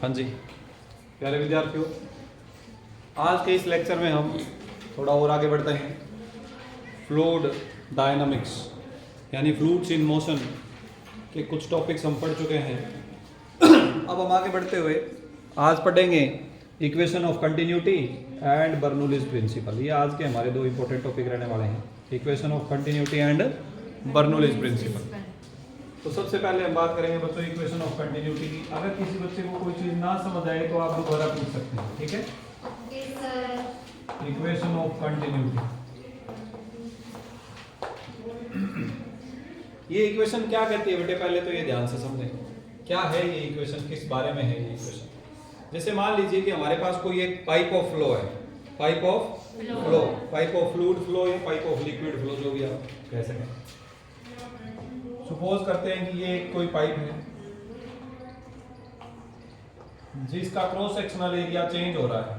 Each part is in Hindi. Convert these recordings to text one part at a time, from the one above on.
हाँ जी प्यारे विद्यार्थियों, आज के इस लेक्चर में हम थोड़ा और आगे बढ़ते हैं। फ्लूइड डायनामिक्स यानी फ्लूइड्स इन मोशन के कुछ टॉपिक्स हम पढ़ चुके हैं। अब हम आगे बढ़ते हुए आज पढ़ेंगे equation of continuity and Bernoulli's principle. ये आज के हमारे दो इंपॉर्टेंट टॉपिक रहने वाले हैं, equation of continuity and Bernoulli's principle. तो सबसे पहले हम बात करेंगे बच्चों इक्वेशन ऑफ कंटिन्यूटी की। अगर किसी बच्चे को कोई चीज ना समझ आए तो आप दोबारा पूछ सकते हैं, ठीक है। इक्वेशन ऑफ कंटिन्यूटी, ये इक्वेशन क्या कहती है बेटे, पहले तो ये ध्यान से समझें क्या है ये इक्वेशन, किस बारे में है ये इक्वेशन। जैसे मान लीजिए कि हमारे पास कोई एक पाइप ऑफ फ्लो है, pipe of flow, pipe of fluid flow या पाइप ऑफ लिक्विड फ्लो, जो भी आप कह सकें। सपोज करते हैं कि ये कोई पाइप है जिसका क्रॉस सेक्शनल एरिया चेंज हो रहा है,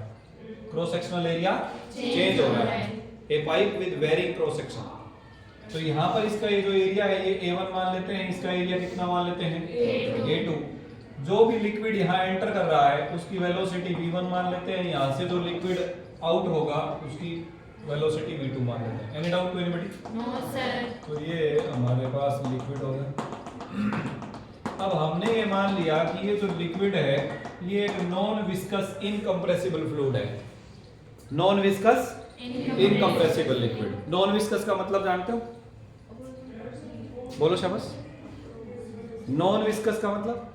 क्रॉस सेक्शनल एरिया चेंज हो रहा है, a pipe with varying cross section. तो यहाँ पर इसका ये जो एरिया है ये A1 मान लेते हैं, इसका एरिया कितना मान लेते हैं A2। जो भी लिक्विड यहाँ एंटर कर रहा है उसकी वेलोसिटी V1 मान लेते हैं, यहाँ से जो लिक्विड आउट होगा उसकी वेलोसिटी V2 मान लेते हैं। Any doubt to anybody? No sir. तो ये हमारे पास लिक्विड हो गया। अब हमने ये मान लिया कि ये जो लिक्विड है ये एक नॉन विस्कस इनकम्प्रेसिबल फ्लूइड है, non viscous incompressible liquid. Non viscous का मतलब जानते हो? बोलो शाबाश। नॉन विस्कस का मतलब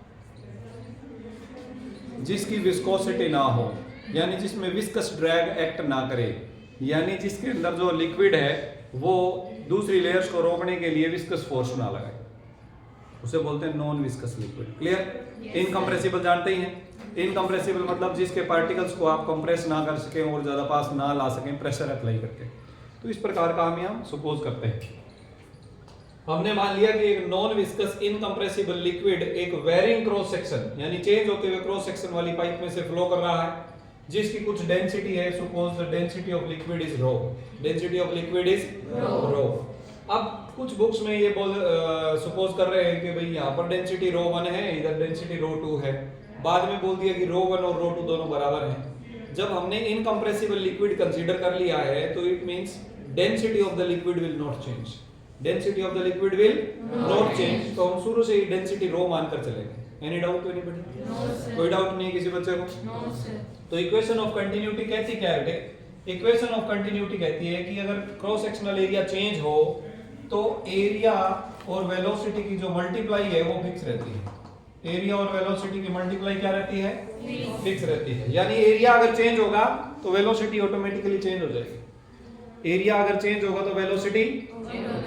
जिसकी विस्कोसिटी ना हो, यानी जिसमें विस्कस ड्रैग एक्ट ना करे, यानी जिसके अंदर जो लिक्विड है वो दूसरी लेयर्स को रोकने के लिए विस्कस फोर्स ना लगाए, उसे बोलते हैं non viscous liquid. Clear? Incompressible जानते ही हैं। इनकम्प्रेसिबल मतलब जिसके पार्टिकल्स को आप कंप्रेस ना कर सकें और ज्यादा पास ना ला सकें प्रेशर अप्लाई करके। तो इस प्रकार का हम यहाँ सपोज करते हैं। हमने मान लिया कि एक नॉन विस्कस इनकम्प्रेसिबल लिक्विड एक वेरिंग क्रॉस सेक्शन यानी चेंज होते हुए क्रॉस सेक्शन वाली पाइप में से फ्लो कर रहा है, जिसकी कुछ डेंसिटी है। Suppose the density of liquid is rho, density of liquid is rho. अब कुछ बुक्स में ये सपोज कर रहे हैं कि भाई यहाँ पर डेंसिटी रो 1 है, इधर डेंसिटी रो 2 है, बाद में बोल दिया कि रो 1 और रो 2 दोनों बराबर हैं। जब हमने इनकम्प्रेसिबल लिक्विड कंसीडर कर लिया है तो it means density of the liquid will not change, density of the liquid will not change. तो हम शुरू से ही डेंसिटी रो मानकर चलेंगे। Any doubt to anybody? No sir. कोई डाउट नहीं किसी बच्चे को? No sir. तो इक्वेशन ऑफ कंटिन्यूटी कहती क्या है बेटे? इक्वेशन ऑफ कंटिन्यूटी कहती है कि अगर क्रॉस सेक्शनल एरिया चेंज हो तो एरिया और वेलोसिटी की जो मल्टीप्लाई है वो फिक्स रहती है। एरिया और वेलोसिटी की मल्टीप्लाई क्या रहती है? फिक्स रहती है। यानी एरिया अगर चेंज होगा तो वेलोसिटी ऑटोमेटिकली चेंज हो जाएगी, एरिया अगर चेंज होगा तो वेलोसिटी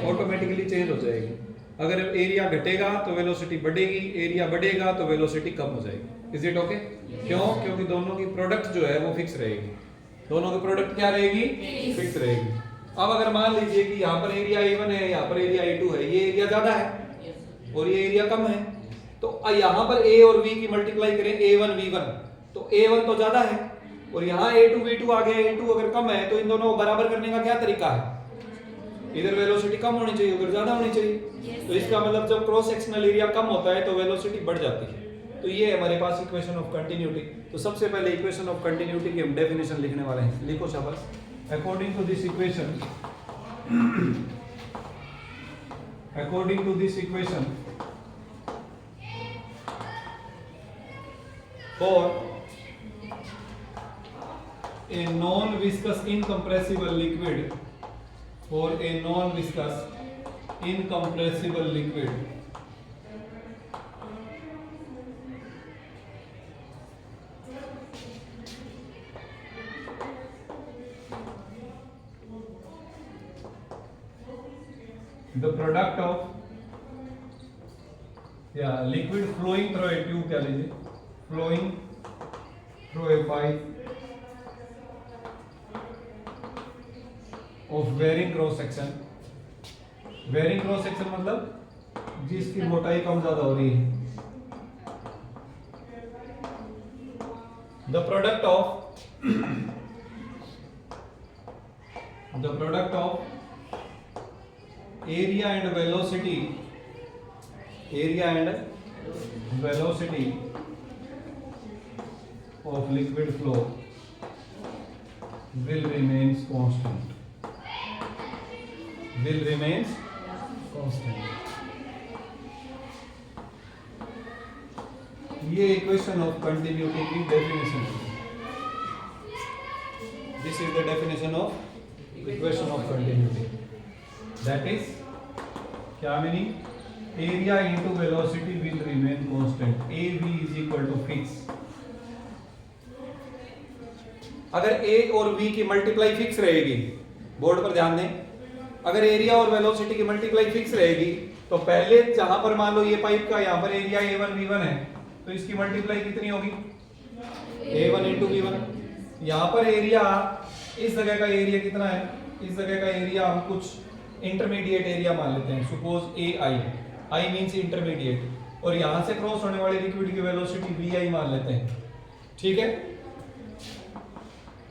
ऑटोमेटिकली चेंज हो जाएगी। अगर एरिया घटेगा तो वेलोसिटी बढ़ेगी, एरिया बढ़ेगा तो वेलोसिटी कम हो जाएगी। Is it okay? क्यों? क्योंकि दोनों की प्रोडक्ट जो है वो फिक्स रहेगी, दोनों की प्रोडक्ट क्या रहेगी? फिक्स रहेगी। अब अगर मान लीजिए कि यहाँ पर एरिया A1 है, यहाँ पर एरिया A2 है, ये एरिया ज्यादा है और ये एरिया कम है, तो यहाँ पर A और V की मल्टीप्लाई करें A1 V1, तो A1 तो ज्यादा है और यहाँ A2 V2 आ गया। A2 अगर कम है तो इन दोनों को बराबर करने का क्या तरीका है? इधर वेलोसिटी कम होनी चाहिए, उधर ज्यादा होनी चाहिए। तो इसका मतलब जब क्रॉस सेक्शनल एरिया कम होता है तो वेलोसिटी बढ़ जाती है। तो ये हमारे पास इक्वेशन ऑफ कंटिन्यूटी। तो सबसे पहले इक्वेशन ऑफ कंटिन्यूटी की हम डेफिनेशन लिखने वाले हैं। लिखो शाबाश। According to this equation, according to this equation for a non-viscous incompressible liquid, for a non-viscous incompressible liquid, the product of liquid flowing through a tube, क्या लीजिए, flowing through a pipe of varying cross section, varying cross section मतलब जिसकी मोटाई कम ज्यादा हो रही है। The product of area and velocity, area and velocity of liquid flow will remains constant. Will remains constant. ये इक्वेशन ऑफ कंटिन्यूटी की डेफिनेशन है. This is the definition of equation of continuity. That is, क्या meaning? Area into velocity will remain constant. AV is equal to fix. अगर A और V की मल्टीप्लाई फिक्स रहेगी, बोर्ड पर ध्यान दें, अगर एरिया और वेलोसिटी की मल्टीप्लाई फिक्स रहेगी तो पहले जहां पर मान लो ये पाइप का यहाँ पर एरिया A1 V1 है तो इसकी मल्टीप्लाई कितनी होगी? A1 into V1. यहाँ पर एरिया, इस जगह का एरिया कितना है? इस जगह का एरिया हम कुछ इंटरमीडिएट एरिया मान लेते हैं, suppose AI. I means intermediate, और यहाँ से क्रॉस होने वाले लिक्विड की वेलोसिटी VI मान लेते हैं. ठीक है,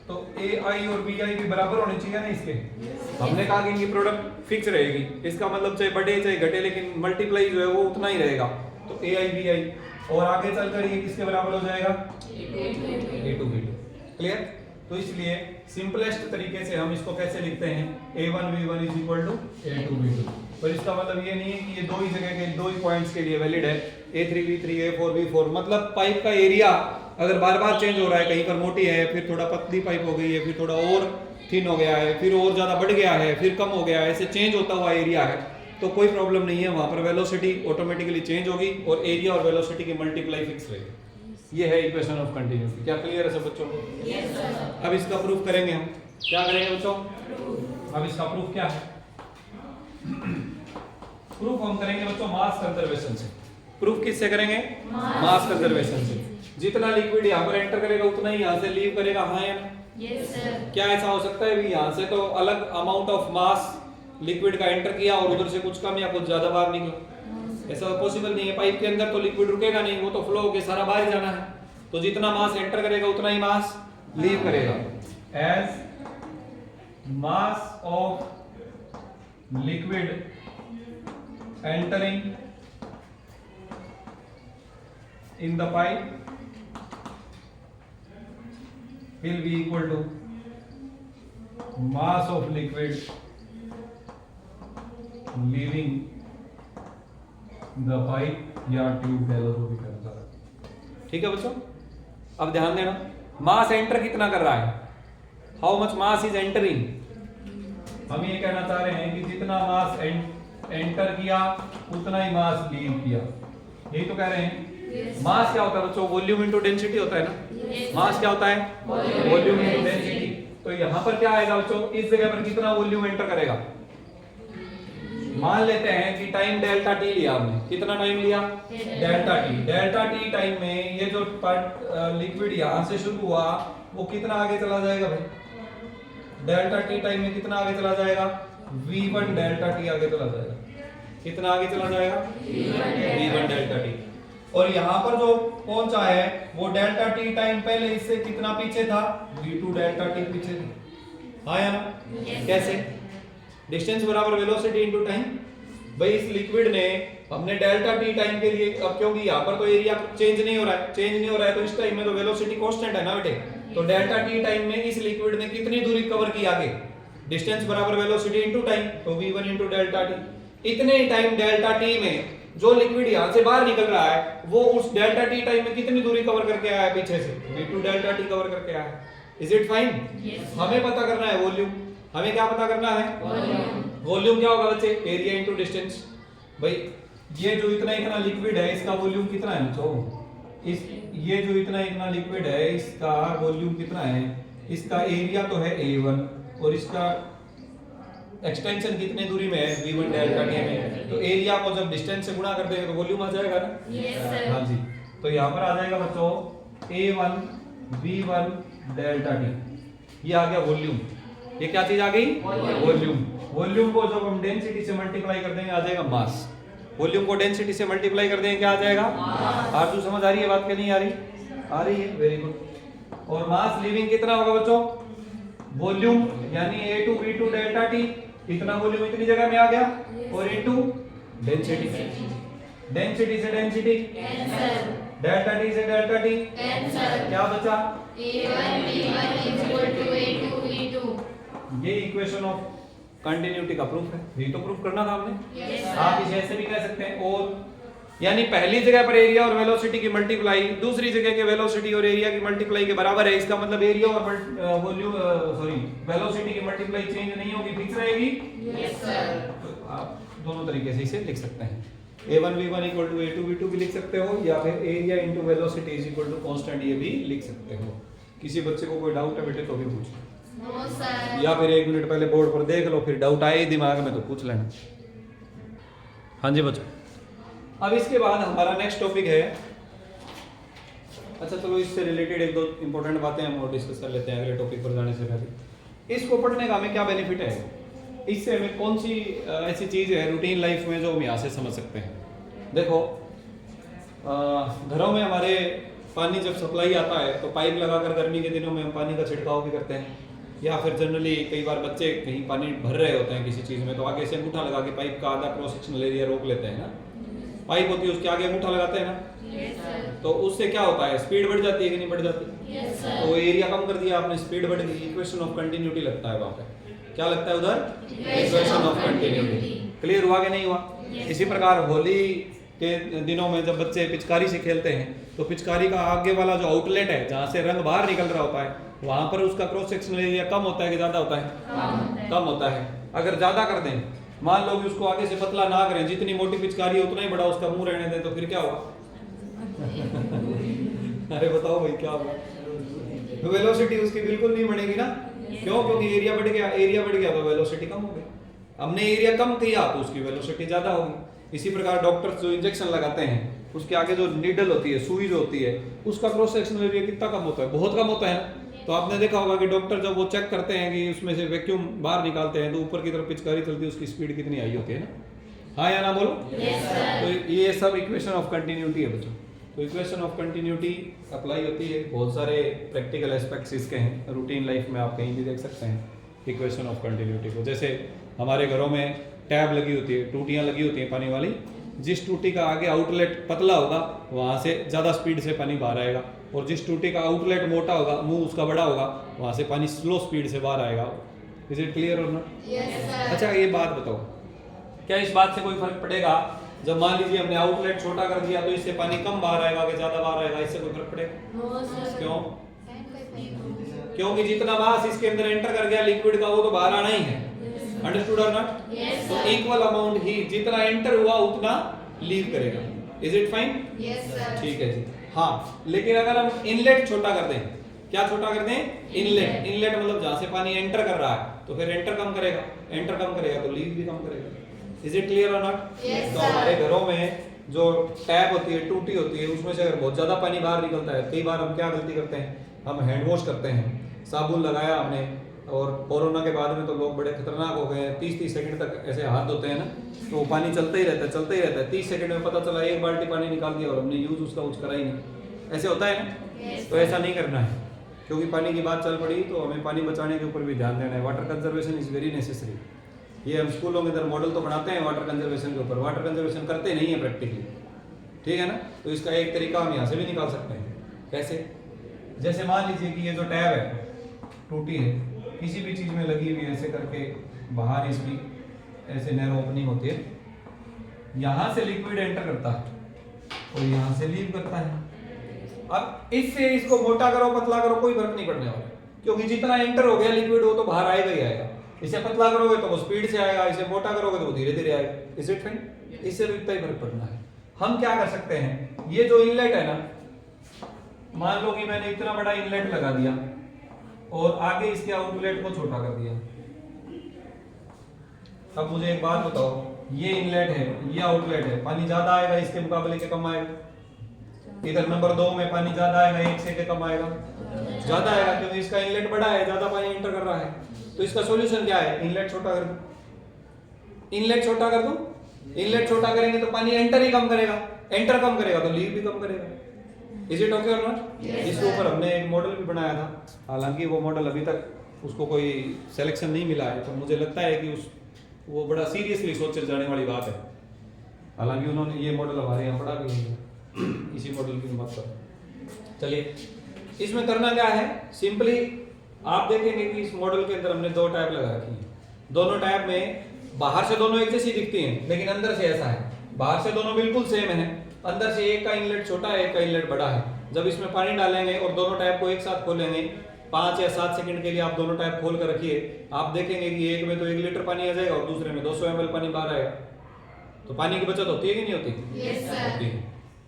तो AI और VI भी बराबर होने चाहिए ना इसके. हमने कहा कि इनकी प्रोडक्ट फिक्स रहेगी, इसका मतलब चाहे बढ़े चाहे घटे लेकिन मल्टीप्लाई जो है वो उतना ही रहेगा. तो AI VI, और आगे चलकर ये किसके बराबर हो जाएगा? A2 V2. क्लियर? तो इसलिए सिंपलेस्ट तरीके से हम इसको कैसे लिखते हैं? A1 V1 is equal to A2 V2. पर इसका मतलब ये नहीं है कि ये दो ही जगह के दो ही पॉइंट्स के लिए वैलिड है. A3 V3 A4 V4, मतलब पाइप का एरिया अगर बार बार चेंज हो रहा है, कहीं पर मोटी है, फिर थोड़ा पतली पाइप हो गई है, फिर थोड़ा और थिन हो गया है, फिर और ज्यादा बढ़ गया है, फिर कम हो गया है, ऐसे चेंज होता हुआ एरिया है, तो कोई प्रॉब्लम नहीं है. वहां पर वेलोसिटी ऑटोमेटिकली चेंज होगी और एरिया और वेलोसिटी की मल्टीप्लाई फिक्स रहेगी. ये है इक्वेशन ऑफ कंटिन्यूटी. क्या क्लियर है सब बच्चों को? Yes sir. अब इसका प्रूफ करेंगे हम. क्या करेंगे बच्चों? अब इसका प्रूफ क्या है? प्रूफ हम करेंगे बच्चों मास कंजर्वेशन से. प्रूफ किससे करेंगे? मास कंजर्वेशन से. जितना लिक्विड यहाँ पर एंटर करेगा उतना ही यहाँ से लीव करेगा. हाँ या ना? Yes sir. क्या ऐसा हो सकता है भी यहाँ से तो अलग अमाउंट ऑफ मास लिक्विड का एंटर किया और उधर से कुछ कम या कुछ ज्यादा बाहर निकला? ऐसा पॉसिबल नहीं है. पाइप के अंदर तो लिक्विड रुकेगा नहीं, वो तो फ्लो होके सारा बाहर जाना है. तो जितना मास एंटर करेगा उतना ही मास लीव करेगा. As mass of liquid entering in the pipe will be equal to mass of liquid leaving the pipe या ट्यूब कह लो जो भी करना है. ठीक है बच्चों, अब ध्यान देना. मास एंटर कितना कर रहा है? How much mass is entering? हम ये कहना चाह रहे हैं कि जितना मास एंटर किया उतना ही मास लीव किया. यही तो कह रहे हैं. मास क्या होता है बच्चों? वॉल्यूम इनटू डेंसिटी होता है ना. मास क्या होता है? Volume into density. तो यहाँ पर क्या आएगा बच्चों? इस जगह पर कितना वॉल्यूम एंटर करेगा? मान लेते हैं कि टाइम डेल्टा टी लिया हमने. कितना टाइम लिया? Delta T. Delta T time में ये जो लिक्विड यहाँ से शुरू हुआ वो कितना आगे चला जाएगा भाई? डेल्टा टी टाइम में कितना आगे चला जाएगा? V1 डेल्टा टी आगे चला जाएगा. कितना आगे चला जाएगा? V1 delta T. और यहाँ पर जो पहुंचा है वो डेल्टा टी टाइम पहले इससे कितना पीछे था? V2 डेल्टा टी पीछे थी. हाँ या ना? कैसे? डिस्टेंस बराबर वेलोसिटी इनटू टाइम. भाई इस लिक्विड ने हमने डेल्टा टी टाइम के लिए, अब क्योंकि यहाँ पर तो एरिया चेंज नहीं हो रहा है, तो इस टाइम में तो वेलोसिटी कांस्टेंट है ना बेटे. तो डेल्टा टी टाइम में इस लिक्विड ने कितनी दूरी कवर की आगे? डिस्टेंस बराबर वेलोसिटी इनटू टाइम, तो V1 इनटू डेल्टा टी. इतने ही टाइम डेल्टा टी में जो लिक्विड यहाँ से बाहर निकल रहा है वो उस डेल्टा टी टाइम में कितनी दूरी कवर करके आया है? पीछे से V2 डेल्टा टी कवर करके आया है. Is it fine? हमें पता करना है वॉल्यूम. हमें क्या पता करना है? वॉल्यूम क्या होगा बच्चे? Area into distance. भाई ये जो इतना लिक्विड है इसका वॉल्यूम कितना है बच्चों? ये जो इतना लिक्विड है इसका वॉल्यूम कितना है? इसका एरिया तो है A1 और इसका एक्सटेंशन कितने दूरी में है? V1 डेल्टा टी में. तो एरिया को जब डिस्टेंस से गुणा कर देंगे तो वॉल्यूम आ जाएगा ना? Yes sir. हाँ जी. तो यहाँ पर आ जाएगा बच्चों A1 V1 डेल्टा टी. ये आ गया वॉल्यूम. ये क्या चीज आ गई? वॉल्यूम. वॉल्यूम को जब हम डेंसिटी से मल्टीप्लाई कर देंगे आ जाएगा मास. वॉल्यूम को डेंसिटी से मल्टीप्लाई कर देंगे क्या आ जाएगा? आरजू समझ आ रही है बात के नहीं आ रही? आ रही है. Very good. और मास लीविंग कितना होगा बच्चों? वॉल्यूम यानी A2 V2 डेल्टा टी. इतना वॉल्यूम इतनी जगह में आ गया और इनटू डेंसिटी. डेंसिटी से डेंसिटी डेल्टा टी से डेल्टा टी कैंसल। क्या बचा? A1 B1 is equal to A2 B2। ये इक्वेशन ऑफ कंटिन्यूटी का प्रूफ है, ये तो प्रूफ करना था हमने। Yes, sir। आप इसे ऐसे भी कह सकते हैं, और यानी पहली जगह पर एरिया और वेलोसिटी की मल्टीप्लाई दूसरी जगह के वेलोसिटी और एरिया की मल्टीप्लाई के बराबर है। इसका मतलब एरिया और वॉल्यूम वेलोसिटी की मल्टीप्लाई चेंज नहीं होगी, फिक्स रहेगी। Yes, sir। तो आप दोनों तरीके से इसे लिख सकते हैं। A1 V1 equal to A2 V2 भी लिख सकते हो, या फिर area into velocity is equal to constant, ये भी लिख सकते हो। किसी बच्चे को कोई डाउट है बेटे तो भी पूछो, No, sir। या फिर 1 मिनट पहले बोर्ड पर देख लो, फिर डाउट आए दिमाग में तो पूछ लेना। हाँ जी बच्चों, अब इसके बाद हमारा नेक्स्ट टॉपिक है, अच्छा चलो इससे रिलेटेड एक दो इंपॉर्टेंट बातें हम और डिस्कस कर लेते हैं अगले टॉपिक पर जाने से पहले। इसको पढ़ने का हमें क्या बेनिफिट है, इससे हमें कौन सी ऐसी चीज़ है रूटीन लाइफ में जो हम यहाँ से समझ सकते हैं। देखो घरों में हमारे पानी जब सप्लाई आता है तो पाइप लगाकर गर्मी के दिनों में हम पानी का छिड़काव भी करते हैं, या फिर जनरली कई बार बच्चे कहीं पानी भर रहे होते हैं किसी चीज़ में तो आगे से अंगूठा लगा के पाइप का आधा क्रॉस सेक्शनल एरिया रोक लेते हैं ना, पाइप होती है उसके आगे अंगूठा लगाते हैं ना, Yes, sir। तो उससे क्या होता है, स्पीड बढ़ जाती है कि नहीं बढ़ जाती? Yes, sir। तो एरिया कम कर दिया आपने, स्पीड बढ़ गई, इक्वेशन ऑफ कंटिन्यूटी लगता है वहाँ पे। क्या लगता है उधर? Equation of continuity. क्लियर हुआ कि नहीं हुआ? Yes। इसी प्रकार होली के दिनों में जब बच्चे पिचकारी से खेलते हैं तो पिचकारी का आगे वाला जो आउटलेट है जहाँ से रंग बाहर निकल रहा होता है वहाँ पर उसका क्रॉस सेक्शनल एरिया कम होता है कि ज्यादा होता है? कम होता है। अगर ज्यादा कर दें, मान लो कि उसको आगे से पतला ना करें, जितनी मोटी पिचकारी है उतना ही बड़ा उसका मुंह रहने दें, तो फिर क्या होगा? अरे बताओ भाई क्या होगा? वेलोसिटी उसकी बिल्कुल नहीं बढ़ेगी ना। क्यों? क्योंकि एरिया बढ़ गया तो वेलोसिटी कम हो गई। हमने एरिया कम किया तो उसकी वेलोसिटी ज्यादा होगी। इसी प्रकार डॉक्टर्स जो इंजेक्शन लगाते हैं उसके आगे जो नीडल होती है, सुई जो होती है, उसका क्रॉस सेक्शनल एरिया कितना कम होता है? बहुत कम होता है ना। तो आपने देखा होगा कि डॉक्टर जब वो चेक करते हैं कि उसमें से वैक्यूम बाहर निकालते हैं तो ऊपर की तरफ पिचकारी चलती है, उसकी स्पीड कितनी आई होती है ना। हाँ या ना बोलो? Yes, sir। तो ये सब इक्वेशन ऑफ कंटिन्यूटी है बच्चों। तो इक्वेशन ऑफ कंटिन्यूटी अप्लाई होती है, बहुत सारे प्रैक्टिकल एस्पेक्ट्स इसके हैं, रूटीन लाइफ में आप कहीं भी देख सकते हैं इक्वेशन ऑफ कंटिन्यूटी को। जैसे हमारे घरों में टैब लगी होती है, टूटियाँ लगी होती हैं पानी वाली, जिस टूटी का आगे आउटलेट पतला होगा वहाँ से ज़्यादा स्पीड से पानी बाहर आएगा, और जिस टूटी का आउटलेट मोटा होगा, मुंह उसका बड़ा होगा, वहाँ से पानी स्लो स्पीड से बाहर आएगा। इज इट क्लियर और नॉट? Yes, sir। अच्छा ये बात बताओ, क्या इस बात से कोई फर्क पड़ेगा जब मान लीजिए हमने आउटलेट छोटा कर दिया तो इससे पानी कम बाहर आएगा कि ज्यादा बाहर आएगा? इससे कोई फर्क पड़ेगा? No, sir। क्यों? क्योंकि जितना मास इसके अंदर एंटर कर गया लिक्विड का वो तो बाहर आना ही है। अंडरस्टूड और नॉट? Yes, तो sir। इक्वल अमाउंट ही जितना एंटर हुआ उतना लीव करेगा। Is it fine? Yes, sir। ठीक है जी। हाँ, लेकिन अगर हम इनलेट छोटा कर दें, क्या छोटा कर दें? इनलेट। इनलेट मतलब जहाँ से पानी एंटर कर रहा है तो फिर एंटर कम करेगा तो लीव भी कम करेगा। इज इट क्लियर और नॉट? Yes, तो sir। हमारे घरों में जो टैप होती है, टूटी होती है, उसमें से अगर बहुत ज्यादा पानी बाहर निकलता है, कई बार हम क्या गलती करते हैं, हम हैंड वॉश करते हैं, साबुन लगाया हमने, और कोरोना के बाद में तो लोग बड़े खतरनाक हो गए हैं, 30-30 सेकंड तक ऐसे हाथ धोते हैं ना, तो वो पानी चलता ही रहता है। 30 सेकंड में पता चला 1 बाल्टी पानी निकाल दिया और हमने यूज उसका कुछ करा ही नहीं। ऐसे होता है ना? Yes, तो ऐसा नहीं करना है, क्योंकि पानी की बात चल पड़ी तो हमें पानी बचाने के ऊपर भी ध्यान देना है। Water conservation is very necessary. ये हम स्कूलों में इधर मॉडल तो बनाते हैं वाटर कंजर्वेशन के ऊपर, वाटर कंजर्वेशन करते नहीं है प्रैक्टिकली, ठीक है ना। तो इसका एक तरीका हम यहाँ से भी निकाल सकते हैं। कैसे? जैसे मान लीजिए कि ये जो टैब है टूटी है, किसी भी चीज़ में लगी हुई है, ऐसे करके बाहर इसकी ऐसे नैरो ओपनिंग होती है, यहाँ से लिक्विड एंटर करता है और यहाँ से लीव करता है। अब इससे इसको मोटा करो पतला करो कोई फर्क नहीं पड़ने वाला, क्योंकि जितना एंटर हो गया लिक्विड वो तो बाहर आएगा ही आएगा। इसे पतला करोगे तो वो स्पीड से आएगा, इसे मोटा करोगे तो वो धीरे धीरे आएगा। Is it fine? इससे भी इतना ही फर्क पड़ना है। हम क्या कर सकते हैं, ये जो इनलेट है ना, मान लो कि मैंने इतना बड़ा इनलेट लगा दिया और आगे इसके आउटलेट को छोटा कर दिया। अब मुझे एक बात बताओ, ये इनलेट है, ये आउटलेट है, पानी ज्यादा आएगा इसके मुकाबले के कम आएगा? इधर नंबर 2 में पानी ज्यादा आएगा, 1 से के कम आएगा? ज्यादा आएगा, क्योंकि इसका इनलेट बड़ा है, ज्यादा पानी एंटर कर रहा है। तो इसका सॉल्यूशन क्या है? इनलेट छोटा कर दो। इनलेट छोटा कर दो, इनलेट छोटा करेंगे तो पानी एंटर ही कम करेगा, एंटर कम करेगा तो लीव भी कम करेगा। इज इट ओके और नॉट? इसके ऊपर हमने एक मॉडल भी बनाया था, हालांकि वो मॉडल अभी तक उसको कोई सिलेक्शन नहीं मिला है, तो मुझे लगता है कि वो बड़ा सीरियसली सोचे जाने वाली बात है। हालांकि उन्होंने ये मॉडल हमारे यहाँ पढ़ा भी नहीं है, इसी मॉडल की बात करो। चलिए इसमें करना क्या है, सिंपली आप देखेंगे कि इस मॉडल के अंदर हमने दो टैप लगा रखी है। दोनों टैप में बाहर से दोनों एक जैसी दिखती हैं, लेकिन अंदर से ऐसा है, बाहर से दोनों बिल्कुल सेम है, अंदर से एक का इनलेट छोटा है, एक का इनलेट बड़ा है। जब इसमें पानी डालेंगे और दोनों टैप को एक साथ खोलेंगे, 5 या 7 सेकंड के लिए आप दोनों टैप खोल कर रखिए, आप देखेंगे कि एक में तो 1 लीटर पानी आ जाएगा और दूसरे में 200 ml पानी बाहर आएगा। तो पानी की बचत होती है कि नहीं होती? Yes, sir. होती है।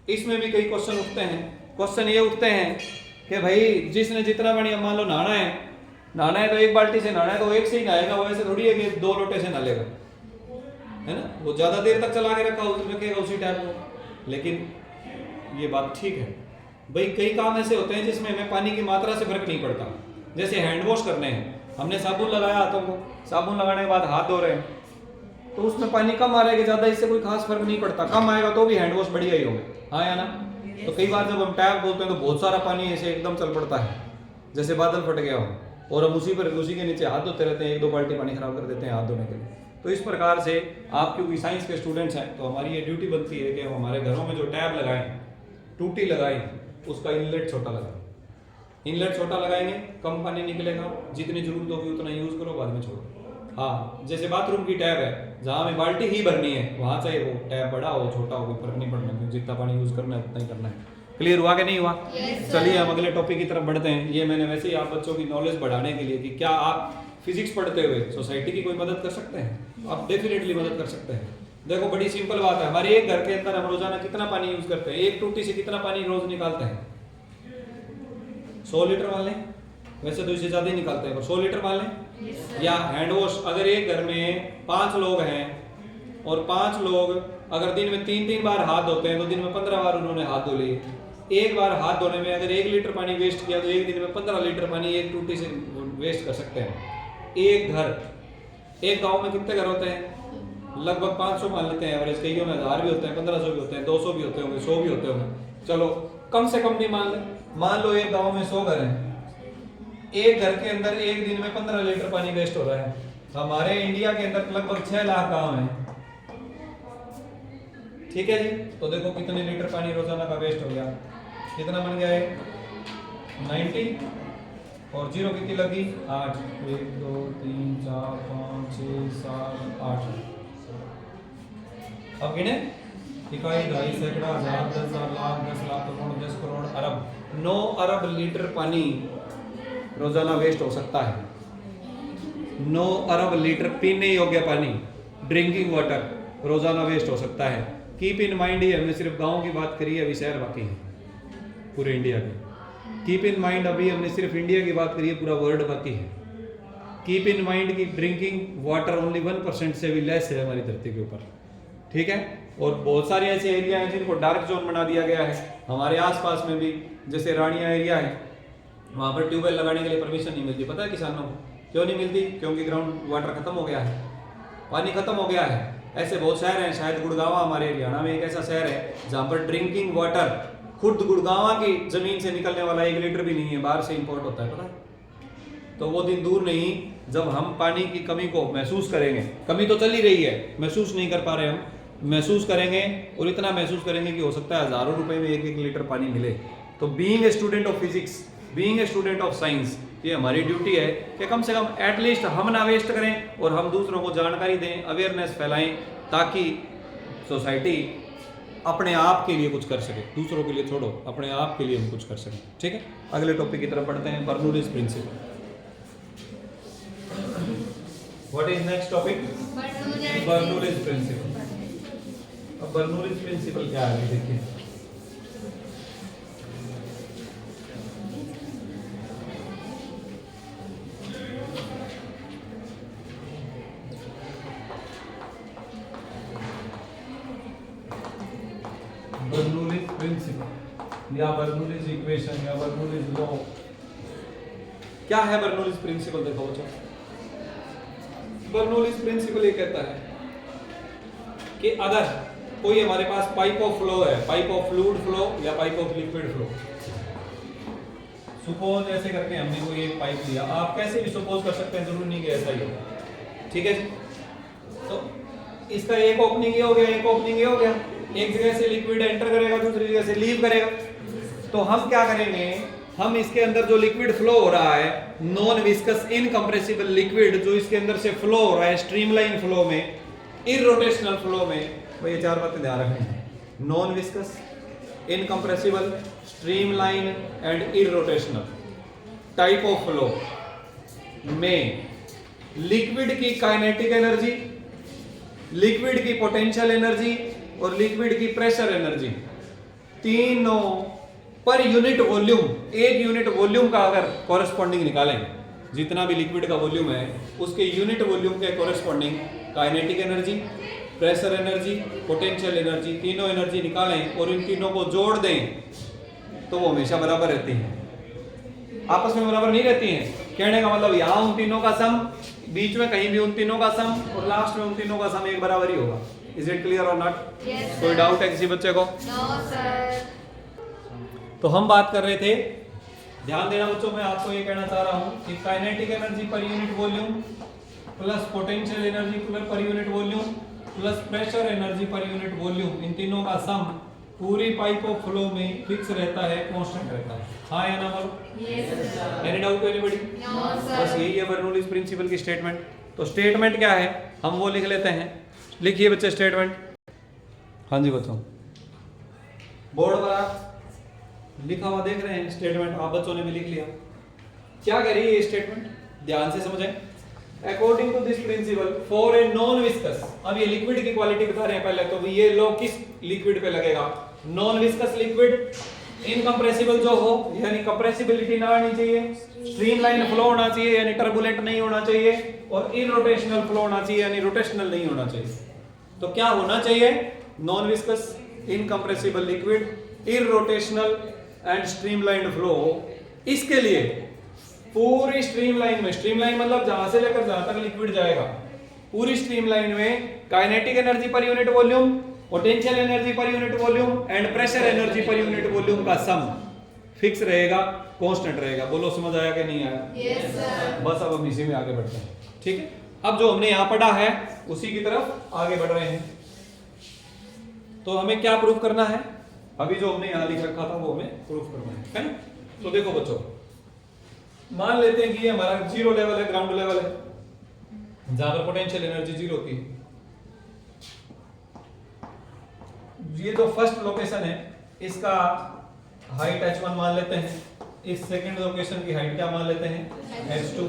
इसमें भी कई क्वेश्चन उठते हैं। क्वेश्चन ये उठते हैं कि भाई जिसने जितना पानी, अब मान लो नहाना है तो एक बाल्टी से नहाना है तो एक से ही नहाएगा, वो ऐसे थोड़ी है कि 2 लोटे से नहा लेगा, है ना? वो ज्यादा देर तक चला के रखेगा उसी टैप को। लेकिन ये बात ठीक है भाई, कई काम ऐसे होते हैं जिसमें हमें पानी की मात्रा से फर्क नहीं पड़ता। जैसे हैंड वॉश करने हैं, हमने साबुन लगाया हाथों को, साबुन लगाने के बाद हाथ धो रहे हैं, तो उसमें पानी कम आ रहा है कि ज्यादा, इससे कोई खास फर्क नहीं पड़ता। कम आएगा तो भी हैंड वॉश बढ़िया ही होंगे, हाँ या ना? तो कई बार जब हम टैप बोलते हैं तो बहुत सारा पानी ऐसे एकदम चल पड़ता है, जैसे बादल फट गया हो, और हम उसी के नीचे हाथ धोते रहते हैं, 1-2 बाल्टी पानी खराब कर देते हैं हाथ धोने के लिए। तो इस प्रकार से आप क्योंकि साइंस के स्टूडेंट्स हैं, तो हमारी ये ड्यूटी बनती है कि हम हमारे घरों में जो टैप लगाएं, टूटी लगाएं, उसका इनलेट छोटा लगाएं। इनलेट छोटा लगाएंगे, कम पानी निकलेगा, जितनी जरूरत होगी उतना यूज करो, बाद में छोड़ो। हाँ, जैसे बाथरूम की टैप है, जहाँ हमें बाल्टी ही भरनी है, वहां चाहे वो टैप बड़ा हो छोटा हो, कोई फर्क नहीं पड़ना, जितना पानी यूज करना है उतना ही करना है। क्लियर हुआ कि नहीं हुआ? Yes, चलिए हम अगले टॉपिक की तरफ बढ़ते हैं। ये मैंने वैसे ही आप बच्चों की नॉलेज बढ़ाने के लिए कि क्या आप फिजिक्स पढ़ते हुए सोसाइटी की कोई मदद कर सकते हैं? आप डेफिनेटली मदद कर सकते हैं। देखो बड़ी सिंपल बात है, हमारे एक घर के अंदर हम रोजाना कितना पानी यूज करते हैं? एक टूटी से कितना पानी रोज निकालते हैं? 100 लीटर मान लें, वैसे तो इससे ज्यादा ही निकालते हैं, पर 100 लीटर मान लें। या हैंड वॉश, अगर एक घर में 5 लोग हैं और 5 लोग अगर दिन में 3-3 बार हाथ धोते हैं, तो दिन में 15 बार उन्होंने हाथ धो लिए। एक बार हाथ धोने में अगर 1 लीटर पानी वेस्ट किया, तो एक दिन में 15 लीटर पानी एक टूटी से वेस्ट कर सकते हैं। एक गांव में कितने घर होते हैं? लगभग 500 मान लेते हैं एवरेज, कईयों में 1000 भी होते हैं, 1500 भी होते हैं, 200 भी होते होंगे, 100 भी होते होंगे। चलो कम से कम भी मान लो एक गांव में 100 घर हैं, एक घर के अंदर एक दिन में 15 लीटर पानी वेस्ट हो रहा है। हमारे इंडिया के अंदर लगभग 6 लाख गांव हैं, ठीक है जी। तो देखो कितने लीटर पानी रोजाना का वेस्ट हो गया, कितना बन गया है? 90 और 0 कितनी लगी? 8। 1 2 3 4 5 6 7 8। अब गिने, इकाई, दहाई, सैकड़ा, हजार, 10,000, लाख, 10 लाख, करोड़, 10 करोड़, अरब, 9 अरब लीटर पानी रोजाना वेस्ट हो सकता है। 9 अरब लीटर पीने योग्य पानी, ड्रिंकिंग वाटर रोजाना वेस्ट हो सकता है। कीप इन माइंड, ही हमने सिर्फ गांव की बात करी है, अभी शहर बाकी है पूरे इंडिया के। कीप इन माइंड, अभी हमने सिर्फ इंडिया की बात करी है, पूरा वर्ल्ड बाकी है। कीप इन माइंड की ड्रिंकिंग वाटर ओनली 1% से भी लेस है हमारी धरती के ऊपर, ठीक है। और बहुत सारे ऐसे एरिया हैं जिनको डार्क जोन बना दिया गया है हमारे आसपास में भी, जैसे रानिया एरिया है, वहाँ पर ट्यूबवेल लगाने के लिए परमिशन नहीं मिलती। पता है किसानों को क्यों नहीं मिलती? क्योंकि ग्राउंड वाटर खत्म हो गया है, पानी खत्म हो गया है। ऐसे बहुत शहर हैं, शायद गुड़गांव हमारे हरियाणा में एक ऐसा शहर है जहाँ पर ड्रिंकिंग वाटर खुद गुड़गांव की जमीन से निकलने वाला 1 लीटर भी नहीं है, बाहर से इंपोर्ट होता है, पता है। तो वो दिन दूर नहीं जब हम पानी की कमी को महसूस करेंगे। कमी तो चल ही रही है, महसूस नहीं कर पा रहे हम, महसूस करेंगे, और इतना महसूस करेंगे कि हो सकता है हजारों रुपए में 1-1 लीटर पानी मिले। तो being a student of physics, being a student of science, ये हमारी ड्यूटी है कि कम से कम एटलीस्ट हम ना वेस्ट करें और हम दूसरों को जानकारी दें, अवेयरनेस फैलाएं, ताकि सोसाइटी अपने आप के लिए कुछ कर सके। दूसरों के लिए छोड़ो, अपने आप के लिए हम कुछ कर सकें, ठीक है। अगले टॉपिक की तरफ बढ़ते हैं, Bernoulli's principle. What is next topic? Bernoulli's principle. अब बर्नौलीज प्रिंसिपल क्या है देखिए। बर्नौलीज प्रिंसिपल या बर्नौलीज इक्वेशन या बर्नौलीज लॉ, क्या है बर्नौलीज प्रिंसिपल? देखो बच्चों, बर्नौलीज प्रिंसिपल ये कहता है कि अगर कोई हमारे पास पाइप ऑफ फ्लो है, पाइप ऑफ फ्लूइड फ्लो या pipe of liquid flow, suppose ऐसे करके हमने कोई एक पाइप लिया, आप कैसे भी सपोज कर सकते हैं, जरूरी नहीं कि ऐसा ही हो, ठीक है। तो इसका एक ओपनिंग ये हो गया, एक ओपनिंग ये हो गया, एक जगह से लिक्विड एंटर करेगा, दूसरी जगह से लीव करेगा। तो हम क्या करेंगे, हम इसके अंदर जो लिक्विड फ्लो हो रहा है, नॉन विस्कस इनकम्प्रेसिबल लिक्विड जो इसके अंदर से फ्लो हो रहा है स्ट्रीमलाइन फ्लो में, इररोटेशनल फ्लो में, वो ये चार बातें ध्यान रखें, non viscous, incompressible, streamline and irrotational type of flow में लिक्विड की काइनेटिक एनर्जी, लिक्विड की पोटेंशियल एनर्जी और लिक्विड की प्रेशर एनर्जी, तीनों पर यूनिट वॉल्यूम, एक यूनिट वॉल्यूम का अगर कॉरेस्पॉन्डिंग निकालें, जितना भी लिक्विड का वॉल्यूम है उसके यूनिट वॉल्यूम के corresponding kinetic energy, pressure energy, potential energy, तीनों एनर्जी निकालें और इन तीनों को जोड़ दें तो वो हमेशा बराबर रहती हैं। आपस में बराबर नहीं रहती हैं। कहने का मतलब यहाँ उन तीनों का सम, बीच में कहीं भी उन तीनों का सम और लास्ट में उन तीनों का सम एक बराबर ही होगा। इज इट क्लियर और नॉट? कोई डाउट है किसी बच्चे को? No sir. तो हम बात कर रहे थे, ध्यान देना बच्चों, मैं आपको ये कहना चाह रहा हूं कि kinetic energy per unit volume plus potential energy per unit volume plus pressure energy per unit volume, इन तीनों का सम पूरी पाइप ऑफ फ्लो में फिक्स रहता है, कांस्टेंट रहता है। हाँ या ना बोलो? Yes sir. Any doubt anybody? No sir. बस यही है बर्नौलीज प्रिंसिपल की स्टेटमेंट। तो स्टेटमेंट क्या है हम वो लिख लेते हैं। लिखिए बच्चे स्टेटमेंट। हाँ जी बच्चों, बोर्ड पर आप लिखा हुआ देख रहे हैं स्टेटमेंट, आप बच्चों ने भी लिख लिया। क्या कह रही है ये स्टेटमेंट, ध्यान से समझें। According to this principle for a non viscous, अब ये लिक्विड की क्वालिटी बता रहे हैं पहले, तो ये लॉ किस लिक्विड पे लगेगा? नॉन विस्कस लिक्विड, इनकम्प्रेसिबल जो हो यानी कंप्रेसिबिलिटी ना आनी चाहिए, स्ट्रीमलाइन फ्लो होना चाहिए यानी टर्बुलेंट नहीं होना चाहिए, और इररोटेशनल फ्लो होना चाहिए यानी रोटेशनल नहीं होना चाहिए। तो क्या होना चाहिए? Non viscous, incompressible liquid, irrotational and streamline flow. इसके लिए पूरी स्ट्रीमलाइन में, स्ट्रीमलाइन मतलब जहां से लेकर जहां तक लिक्विड जाएगा, पूरी स्ट्रीमलाइन में kinetic energy per unit volume, potential energy per unit volume and pressure energy per unit volume का सम फिक्स रहेगा, कांस्टेंट रहेगा। बोलो समझ आया कि नहीं आया? Yes sir. बस अब हम इसी में आगे बढ़ते हैं। ठीक है, अब जो हमने यहां पढ़ा है उसी की तरफ आगे बढ़ रहे हैं। तो हमें क्या प्रूफ करना है? अभी जो हमने यहां लिख रखा था वो हमें प्रूफ करना है। तो देखो बच्चों, मान लेते हैं कि ये हमारा जीरो लेवल है, ग्राउंड लेवल है, जहां पर पोटेंशियल एनर्जी जीरो की। ये जो फर्स्ट लोकेशन है इसका हाइट h1 मान लेते हैं, इस सेकंड लोकेशन की हाइट क्या मान लेते हैं? h2।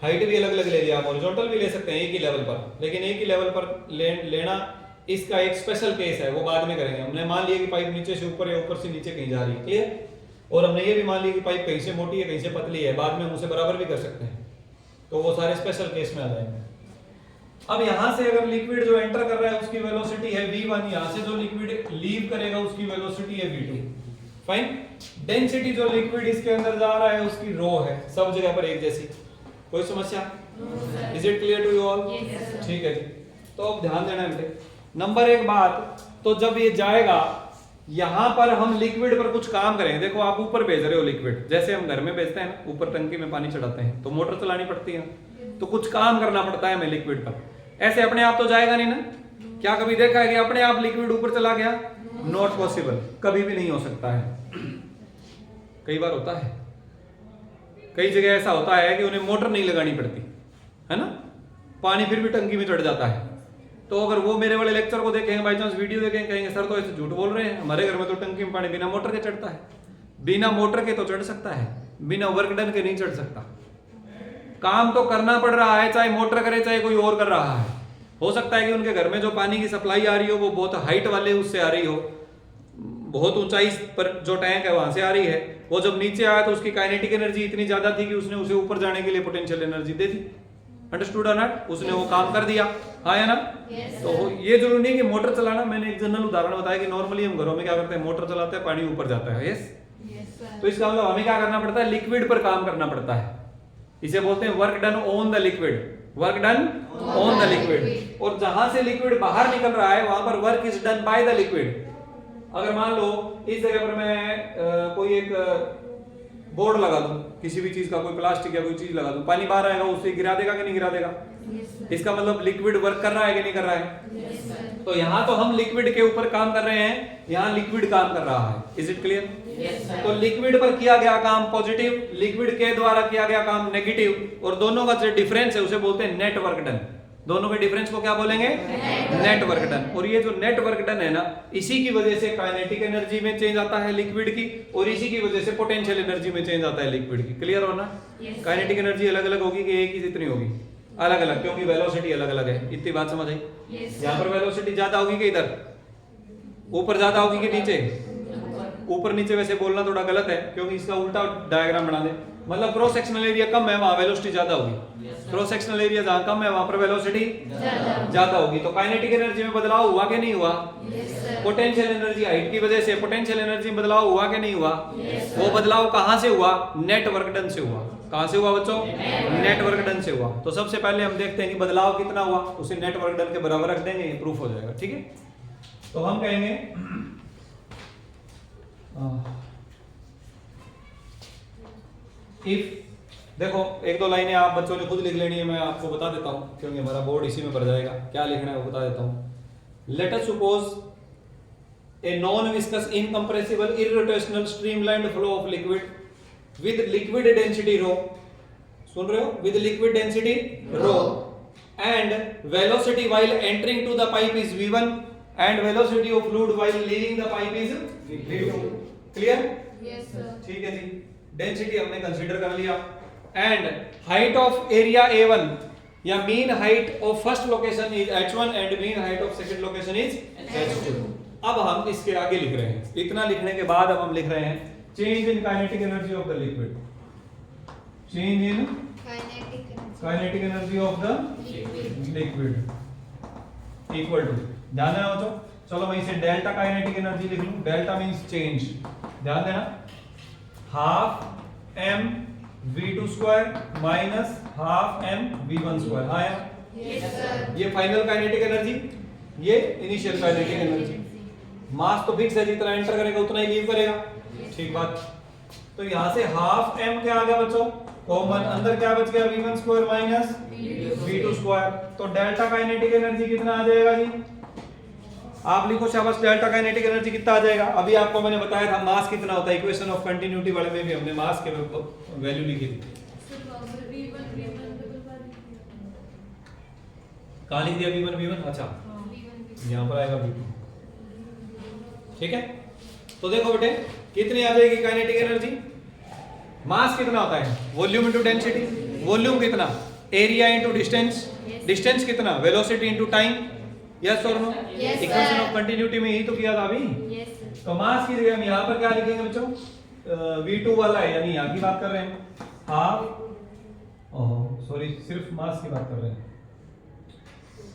हाइट भी अलग अलग ले लिया, आप हॉरिजॉन्टल भी ले सकते हैं एक ही लेवल पर, लेकिन एक ही लेवल पर लेना इसका एक स्पेशल केस है, वो बाद में करेंगे। हमने मान लिया कि पाइप नीचे से ऊपर या ऊपर से नीचे कहीं जा रही है, क्लियर? और हमने ये भी मान लिया कि पाइप कहीं से मोटी है कहीं से पतली है, बाद में हम उसे बराबर भी कर सकते हैं, तो वो सारे स्पेशल केस में आ जाएंगे। अब यहां से अगर लिक्विड जो एंटर कर रहा है उसकी वेलोसिटी है v1, यहां से जो लिक्विड लीव करेगा उसकी वेलोसिटी है v2। फाइन। डेंसिटी जो लिक्विड इसके अंदर जा रहा है उसकी रो है, सब जगह पर एक जैसी। कोई समस्या? Is it clear to you all? ठीक है जी। तो अब ध्यान देना बेटे, नंबर एक बात, तो जब ये जाएगा यहां पर हम लिक्विड पर कुछ काम करेंगे। देखो आप ऊपर भेज रहे हो लिक्विड, जैसे हम घर में भेजते हैं, ऊपर टंकी में पानी चढ़ाते हैं तो मोटर चलानी पड़ती है, तो कुछ काम करना पड़ता है हमें लिक्विड पर। ऐसे अपने आप तो जाएगा नहीं ना। क्या कभी देखा है कि अपने आप लिक्विड ऊपर चला गया? नॉट पॉसिबल, कभी भी नहीं हो सकता है। कई बार होता है, कई जगह ऐसा होता है कि उन्हें मोटर नहीं लगानी पड़ती है ना, पानी फिर भी टंकी में चढ़ जाता है। तो अगर वो मेरे वाले लेक्चर को देखेंगे, बाई चांस वीडियो देखेंगे, कहेंगे सर तो ऐसे झूठ बोल रहे हैं, हमारे घर में तो टंकी में पानी बिना मोटर के चढ़ता है। बिना मोटर के तो चढ़ सकता है, बिना वर्क डन के नहीं चढ़ सकता। काम तो करना पड़ रहा है, चाहे मोटर करे चाहे कोई और कर रहा है। हो सकता है कि उनके घर में जो पानी की सप्लाई आ रही हो वो बहुत हाइट वाले उससे आ रही हो, बहुत ऊंचाई पर जो टैंक है वहां से आ रही है। वो जब नीचे आया तो उसकी काइनेटिक एनर्जी इतनी ज्यादा थी कि उसने उसे ऊपर जाने के लिए पोटेंशियल एनर्जी दे दी। अंडरस्टूड और नॉट? उसने वो काम कर दिया, हाँ या ना? तो ये जरूरी नहीं कि मोटर चलाना, मैंने एक जनरल उदाहरण बताया कि नॉर्मली हम घरों में क्या करते हैं, मोटर चलाते हैं, पानी ऊपर जाता है। यस। तो इसका मतलब हमें क्या करना पड़ता है? लिक्विड पर काम करना पड़ता है। इसे बोलते हैं work done on the liquid, work done on the liquid. और जहां से लिक्विड बाहर निकल रहा है वहां पर work is done by the liquid. अगर मान लो इस जगह पर मैं कोई एक बोर्ड लगा दूं, किसी भी चीज का, कोई प्लास्टिक या कोई चीज लगा दूं, पानी बाहर आएगा, उससे गिरा देगा कि नहीं गिरा देगा? इसका मतलब लिक्विड वर्क कर रहा है कि नहीं कर रहा है? तो तो यहाँ तो हम लिक्विड के ऊपर काम कर रहे हैं, यहाँ लिक्विड काम कर रहा है। Is it clear? तो लिक्विड पर किया गया काम पॉजिटिव, लिक्विड के द्वारा किया गया काम नेगेटिव, और दोनों का जो डिफरेंस है उसे बोलते हैं नेट वर्क डन। दोनों के डिफरेंस को क्या बोलेंगे? Net work done. और ये जो नेट वर्क डन है ना, इसी की वजह से काइनेटिक एनर्जी में चेंज आता है लिक्विड की, और इसी की वजह से पोटेंशियल एनर्जी में चेंज आता है लिक्विड की। क्लियर हो ना? काइनेटिक एनर्जी अलग अलग होगी कि एक ही जितनी होगी? अलग अलग, क्योंकि वेलोसिटी अलग अलग है। इतनी बात समझ आई? यहाँ पर वेलोसिटी ज्यादा होगी कि इधर ऊपर ज्यादा होगी कि नीचे? ऊपर नीचे वैसे बोलना थोड़ा गलत है, क्योंकि इसका उल्टा डायग्राम बना दे। मतलब क्रॉस सेक्शनल एरिया कम है, वहां वेलोसिटी ज्यादा होगी। क्रॉस सेक्शनल एरिया जहां कम है वहां पर वेलोसिटी ज्यादा होगी। तो काइनेटिक एनर्जी में बदलाव हुआ कि नहीं हुआ? पोटेंशियल एनर्जी हाइट की वजह से पोटेंशियल एनर्जी में बदलाव हुआ कि नहीं हुआ? वो बदलाव कहां से हुआ? नेट वर्क डन से हुआ। कहां से हुआ बच्चों? नेट वर्क डन से हुआ। तो सबसे पहले हम देखते हैं कि बदलाव कितना हुआ, उसे नेट वर्क डन के बराबर रख देंगे, प्रूफ हो जाएगा। ठीक है, तो हम कहेंगे इफ, देखो एक दो लाइनें आप बच्चों ने खुद लिख लेनी है, मैं आपको बता देता हूं क्योंकि हमारा बोर्ड इसी में भर जाएगा। क्या लिखना है वो बता देता हूं। Let us suppose a non viscous incompressible irrotational streamlined flow of liquid with liquid density rho, सुन रहे हो? With liquid density rho and velocity while entering to the pipe is v1 and velocity of fluid while leaving the pipe is v2। Clear? Yes sir. ठीक है जी, डेंसिटी हमने कंसीडर कर लिया and height of area A1 या mean height of first location is h1 and mean height of second location is h2। अब हम इसके आगे लिख रहे हैं, इतना लिखने के बाद अब हम लिख रहे हैं change in kinetic energy of the liquid, change in kinetic energy of the liquid equal to, ध्यान देना बच्चों। चलो मैं इसे डेल्टा काइनेटिक एनर्जी लिख लूं। डेल्टा मींस चेंज, ध्यान देना, half m v2 square minus half m v1 square. हाँ यार, ये फाइनल काइनेटिक एनर्जी, ये इनिशियल काइनेटिक एनर्जी। मास तो फिक्स है, जितना एंटर करेगा उतना ही लीव करेगा। ठीक बात। तो यहां से हाफ m क्या आ गया बच्चों? कॉमन, अंदर क्या बच गया? v1 square minus v2 square. तो डेल्टा काइनेटिक एनर्जी कितना आ जाएगा जी? आप लिखो शाबाश, डेल्टा काइनेटिक एनर्जी कितना आ जाएगा? अभी आपको मैंने बताया था मास कितना होता है, इक्वेशन ऑफ कंटिन्यूटी वाले में भी हमने मास के वैल्यू लिखी थी। कहां लिख दिया v1? अच्छा, यहां पर आएगा v2। ठीक है, तो देखो बेटे कितनी आ जाएगी काइनेटिक एनर्जी? मास कितना होता है? Volume into density. वॉल्यूम कितना? Area into distance. डिस्टेंस कितना? Velocity into time. यस और नो? इक्वेशन ऑफ कंटिन्यूटी में यही तो किया था अभी। यस। तो मास की जगह हम यहां पर क्या लिखेंगे बच्चों? v2 वाला है, यानी यहां की बात कर रहे हैं, हाफ, ओहो सॉरी, सिर्फ मास की बात कर रहे हैं।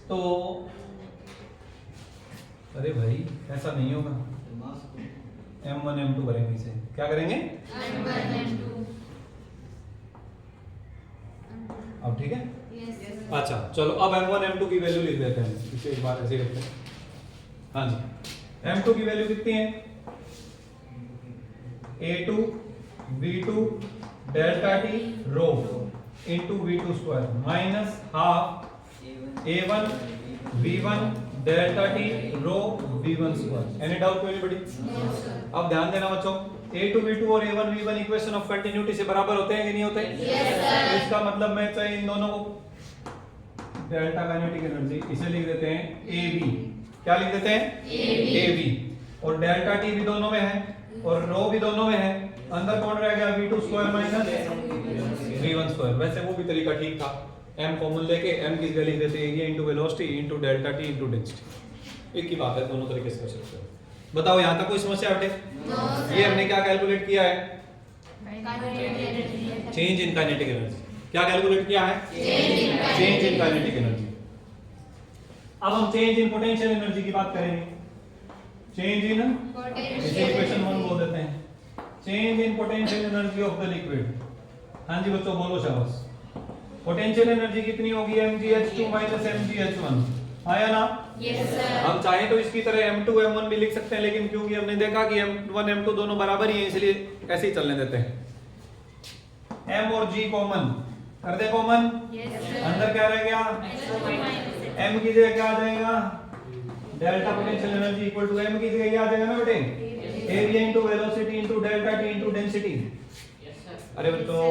तो अरे भाई ऐसा नहीं होगा, m1 m2 करेंगे इसे। क्या करेंगे? अब ठीक है। अच्छा चलो, अब m1 m2 की वैल्यू लिख देते हैं, इसे एक बार ऐसे रखते हैं। हाँ जी, m2 की वैल्यू कितनी है? a2 v2 delta t rho into v2 square minus half a1 v1 delta t rho v1 square. Any doubt to anybody? अब ध्यान देना बच्चों, a2 v2 और a1 v1 equation of continuity से बराबर होते हैं कि नहीं होते? Yes sir. तो इसका मतलब मैं चाहे इन दोनों को डेल्टा काइनेटिक एनर्जी इसे लिख देते हैं AB। क्या लिख देते हैं? AB। और डेल्टा t भी दोनों में है और रो भी दोनों में है। अंदर कौन रह गया? v2 square minus v1 square. वैसे वो भी तरीका ठीक था, m कॉमन लेके m की जगह लिख देते हैं area into velocity into delta t into density. एक ही बात है, दोनों तरीके से कर सकते हो। बताओ यहां तक कोई समस्या बेटे? ये हमने क्या कैलकुलेट किया है? Change in kinetic energy. क्या कैलकुलेट किया है? Change in kinetic energy. अब हम चेंज इन पोटेंशियल एनर्जी की बात करेंगे। चेंज इन, इसे इक्वेशन 1 बोल देते हैं, change in potential energy of the liquid. हाँ जी बच्चों बोलो शाबाश। पोटेंशियल एनर्जी कितनी होगी? mgh2 minus mgh1। आया ना? Yes sir. हम चाहें तो इसकी तरह m2 m1 भी लिख सकते हैं, लेकिन क्योंकि हमने देखा कि m1 m2 दोनों बराबर ही हैं, इसलिए ऐसे ही चलने देते हैं। m और g कॉमन कर दे, कॉमन। Yes sir. अंदर क्या रह गया? m की जगह क्या आ जाएगा? Delta potential energy equal to m की जगह ये आ जाएगा ना बेटे, area into velocity into delta T into density. अरे बच्चों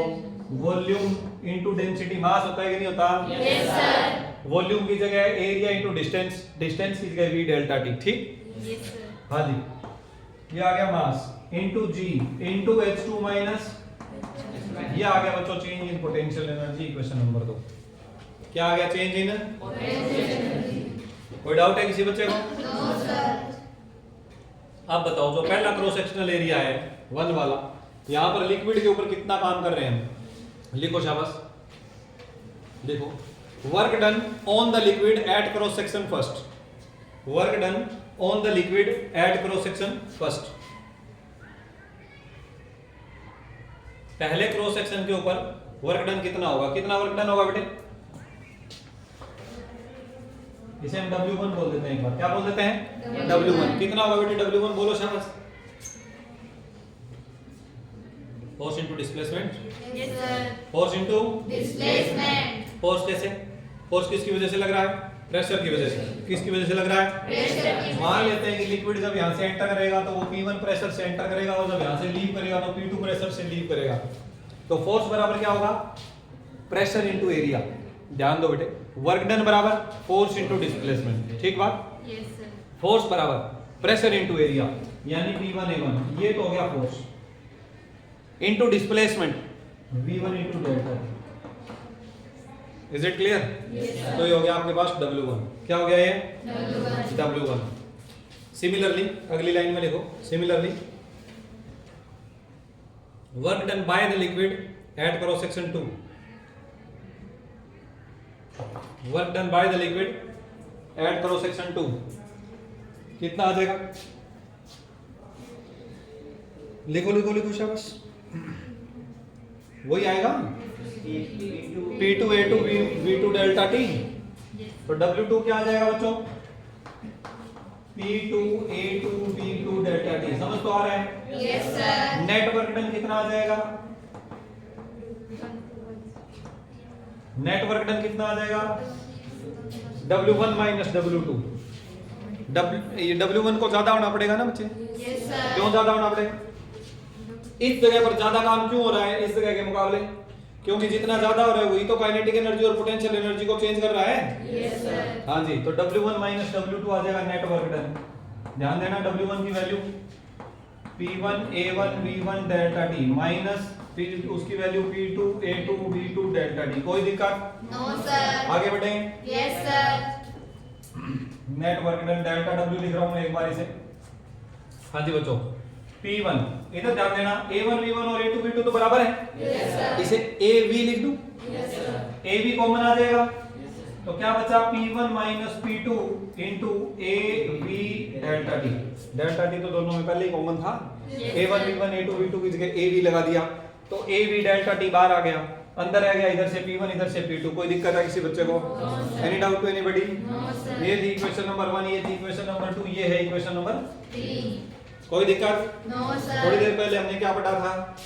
वॉल्यूम इनटू डेंसिटी मास होता है कि नहीं होता? Yes sir. वॉल्यूम की जगह एरिया इनटू डिस्टेंस, डिस्टेंस की जगह v डेल्टा t, ठीक? Yes sir. हाँ जी, ये आ गया mass into g into h2 minus, ये आ गया बच्चों change in potential energy, equation number 2। क्या आ गया? Change in potential energy. कोई डाउट है किसी बच्चे को? No sir. अब बताओ, जो पहला क्रॉस सेक्शनल एरिया है 1 वाला, यहाँ पर लिक्विड के ऊपर कितना काम कर रहे हैं? लिखो शाबाश, देखो work done on the liquid at cross section first, work done on the liquid at cross section first. पहले क्रॉस सेक्शन के ऊपर वर्क डन कितना होगा? कितना वर्क डन होगा बेटे? इसे हम W1 बोल देते हैं, एक बार क्या बोल देते हैं? W1। कितना होगा बेटे W1? बोलो शाबाश। Force into displacement, yes sir. Force into displacement. Force कैसे? फोर्स किसकी वजह से लग रहा है? प्रेशर की वजह से। किसकी वजह से लग रहा है? प्रेशर की। मान लेते हैं कि लिक्विड जब यहाँ से एंटर करेगा तो वो P1 प्रेशर से एंटर करेगा, और जब यहाँ से लीव करेगा तो P2 प्रेशर से लीव करेगा। तो फोर्स बराबर क्या होगा? Pressure into area. ध्यान दो बेटे, वर्क डन बराबर फोर्स इनटू डिस्प्लेसमेंट, ठीक बात? Yes sir. फोर्स बराबर प्रेशर इनटू एरिया, यानी P1 A1, ये तो हो गया force, into displacement V1 into delta. Is it clear? तो ये हो गया आपके पास W1। क्या हो गया ये? W1। सिमिलरली अगली लाइन में लिखो, similarly work done by the liquid at cross section 2, work done by the liquid at cross section 2 कितना आ जाएगा? लिखो लिखो लिखो शाबाश, वही आएगा P2 A2 V2 delta T। तो W2 क्या आ जाएगा बच्चों? P2 A2 V2 delta T। समझ तो आ रहा है? Yes sir. Net work done कितना आ जाएगा? नेट वर्क डन कितना आ जाएगा? W1 minus W2। ये W1 को ज्यादा होना पड़ेगा ना बच्चे? Yes sir. क्यों ज्यादा होना पड़ेगा? इस जगह पर ज्यादा काम क्यों हो रहा है इस जगह के मुकाबले? क्योंकि जितना ज्यादा हो रहा है वही तो काइनेटिक एनर्जी और पोटेंशियल एनर्जी को चेंज कर रहा है। Yes sir. हाँ जी, तो W1 माइनस W2 आ जाएगा नेट वर्क डन। ध्यान देना W1 की value P1 A1 V1 delta T minus उसकी value P2 A2 V2 delta T। कोई दिक्कत? No sir. आगे बढ़ें। Yes sir. Net work done delta W लिख रहा हूं मैं एक बार इसे। हाँ जी बच्चों, P1 इधर ध्यान देना, A1 V1 और A2 V2 तो बराबर है। Yes sir. इसे AV लिख दूं, यस सर। AB कॉमन आ जाएगा, तो क्या बचा? P1 minus P2 into AV delta T। Delta T तो दोनों में पहले ही कॉमन था। A1 V1 A2 V2 की जगह AV लगा दिया, तो AV डेल्टा T बाहर आ गया, अंदर आ गया इधर से P1 इधर से P2। कोई दिक्कत है किसी बच्चे को? Any doubt to anybody? No sir. ये थी इक्वेशन नंबर 1, ये थी इक्वेशन नंबर 2, ये है इक्वेशन नंबर 3। कोई दिक्कत? No sir. थोड़ी देर पहले हमने क्या पढ़ा था?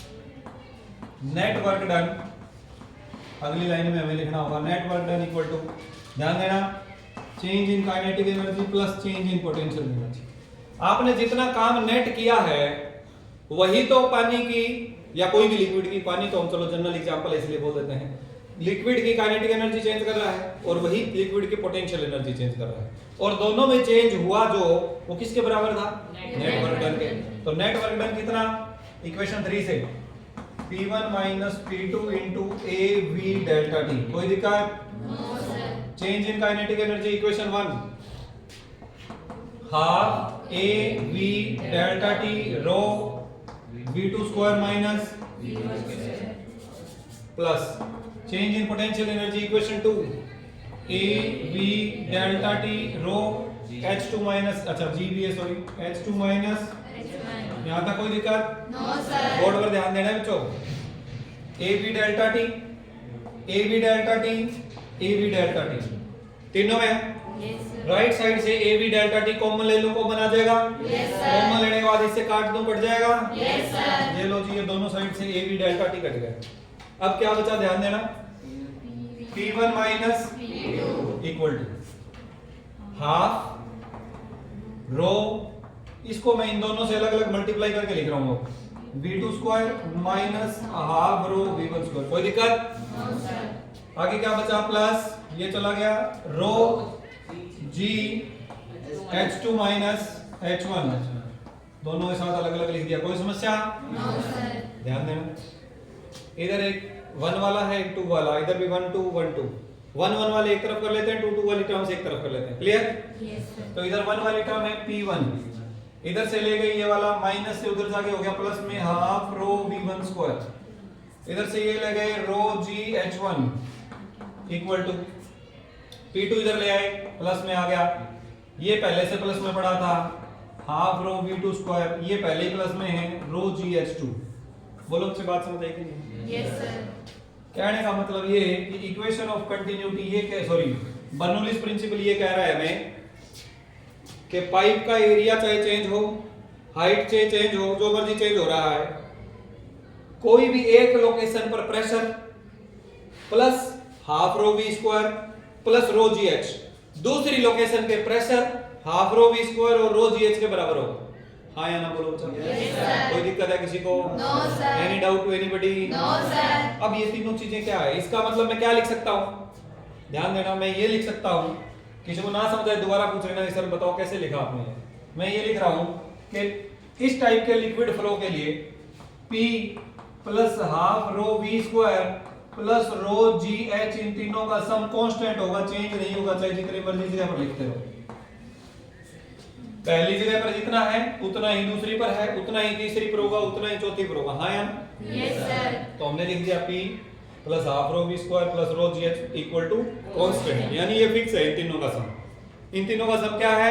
नेट वर्क डन, अगली लाइन में हमें लिखना होगा net work done equal to, ध्यान देना, change in kinetic energy plus change in potential energy. आपने जितना काम नेट किया है वही तो पानी की या कोई भी लिक्विड की, पानी तो हम चलो जनरल एग्जांपल इसलिए बोल देते हैं, लिक्विड की काइनेटिक एनर्जी चेंज कर रहा है और वही लिक्विड की पोटेंशियल एनर्जी चेंज कर रहा है, और दोनों में चेंज हुआ जो वो किसके बराबर था? नेट वर्क डन के। तो नेट वर्क डन कितना? इक्वेशन 3 से P1 minus P2 into AV delta T। कोई दिक्कत? No sir. Change in kinetic energy equation 1 half AV delta T rho V2 square minus plus change in potential energy equation 2 AV delta T rho H2 minus, अच्छा GVA सॉरी H2 माइनस। यहाँ तक कोई दिक्कत? No sir. बोर्ड पर ध्यान देना है बच्चों। AV delta T, AV delta T, AV delta T तीनों है। Yes sir. राइट साइड से AV डेल्टा T कॉमन ले लूं, कॉमन आ जाएगा। Yes sir. कॉमन लेने के बाद इससे काट दूं, कट जाएगा। Yes sir. ये लो जी, ये दोनों साइड से AV डेल्टा T कट गए। अब क्या बचा? ध्यान देना, P1 minus P2 equal to half rho, इसको मैं इन दोनों से अलग अलग मल्टीप्लाई करके लिख रहा हूँ, v2 square minus half rho v1 square. कोई दिक्कत? आगे क्या बचा? प्लस ये चला गया रो g h2 माइनस h1, दोनों के साथ अलग अलग लिख दिया। कोई समस्या? ध्यान देना, इधर एक 1 वाला है एक 2 वाला, इधर भी 1 2 1 2, 1 1 वाले एक तरफ कर लेते हैं, 2 2 वाली टर्म्स एक तरफ कर लेते हैं। क्लियर? तो इधर 1 वाली टर्म है p1, इधर से ले गई ये वाला माइनस से उधर जाके हो गया प्लस में हाफ रो v1 स्क्वायर, इधर से ये ले गए रो g h1 equal to p2 इधर ले आए प्लस में आ गया, ये पहले से प्लस में पड़ा था हाफ रो v2 स्क्वायर, ये पहले ही प्लस में है रो g h2। बोलो मुझे बात समझ आई कि नहीं? Yes sir. कहने का मतलब ये है कि इक्वेशन ऑफ कंटिन्यूटी ये क्या, सॉरी बर्नौलीज प्रिंसिपल ये कह रहा है हमें कि पाइप का एरिया चाहे चेंज हो, हाइट चाहे चेंज हो, जो मर्जी चेंज हो रहा है, कोई भी एक लोकेशन पर pressure plus half rho V square plus rho जी एच, दूसरी लोकेशन पे pressure half rho V square और रो जी एच के बराबर हो। हाँ या ना बोलो? कोई दिक्कत है किसी को? No sir. Any doubt to anybody? No sir. अब ये तीनों चीजें क्या है, इसका मतलब मैं क्या लिख सकता हूँ? ध्यान देना, मैं ये लिख सकता हूँ, किसी को ना समझ आए दोबारा पूछ लेना सर बताओ कैसे लिखा आपने। मैं ये लिख रहा हूँ कि इस टाइप के लिक्विड फ्लो के लिए P plus half rho V square plus rho जी एच, इन तीनों का सम कांस्टेंट होगा, चेंज नहीं होगा, चाहे जितनी मर्जी जगह पर लिखते रहो। पहली जगह पर जितना है उतना ही दूसरी पर है, उतना ही तीसरी पर होगा, उतना ही चौथी पर होगा। हाँ या ना? Yes sir. तो हमने लिख दिया P plus half rho V square plus rho ji H equal to constant, यानी ये फिक्स है इन तीनों का सम। इन तीनों का सम क्या है?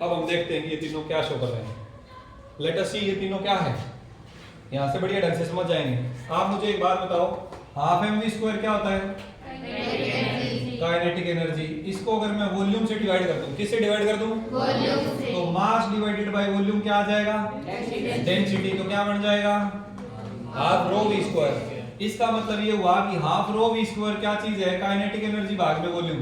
अब हम देखते हैं कि ये तीनों क्या शो कर रहे हैं। लेट अस सी ये तीनों क्या है, यहां से बढ़िया ढंग से समझ जाएंगे। आप मुझे एक बात बताओ, हाफ एम वी स्क्वायर क्या होता है? Kinetic energy. इसको अगर मैं वॉल्यूम से डिवाइड कर दूं, किससे डिवाइड कर दूं? वॉल्यूम से। तो मास डिवाइडेड बाय वॉल्यूम क्या आ जाएगा? डेंसिटी। तो क्या बन जाएगा? Half rho V square. इसका मतलब ये हुआ कि हाफ रो वी स्क्वायर क्या चीज है? काइनेटिक एनर्जी भाग में वॉल्यूम।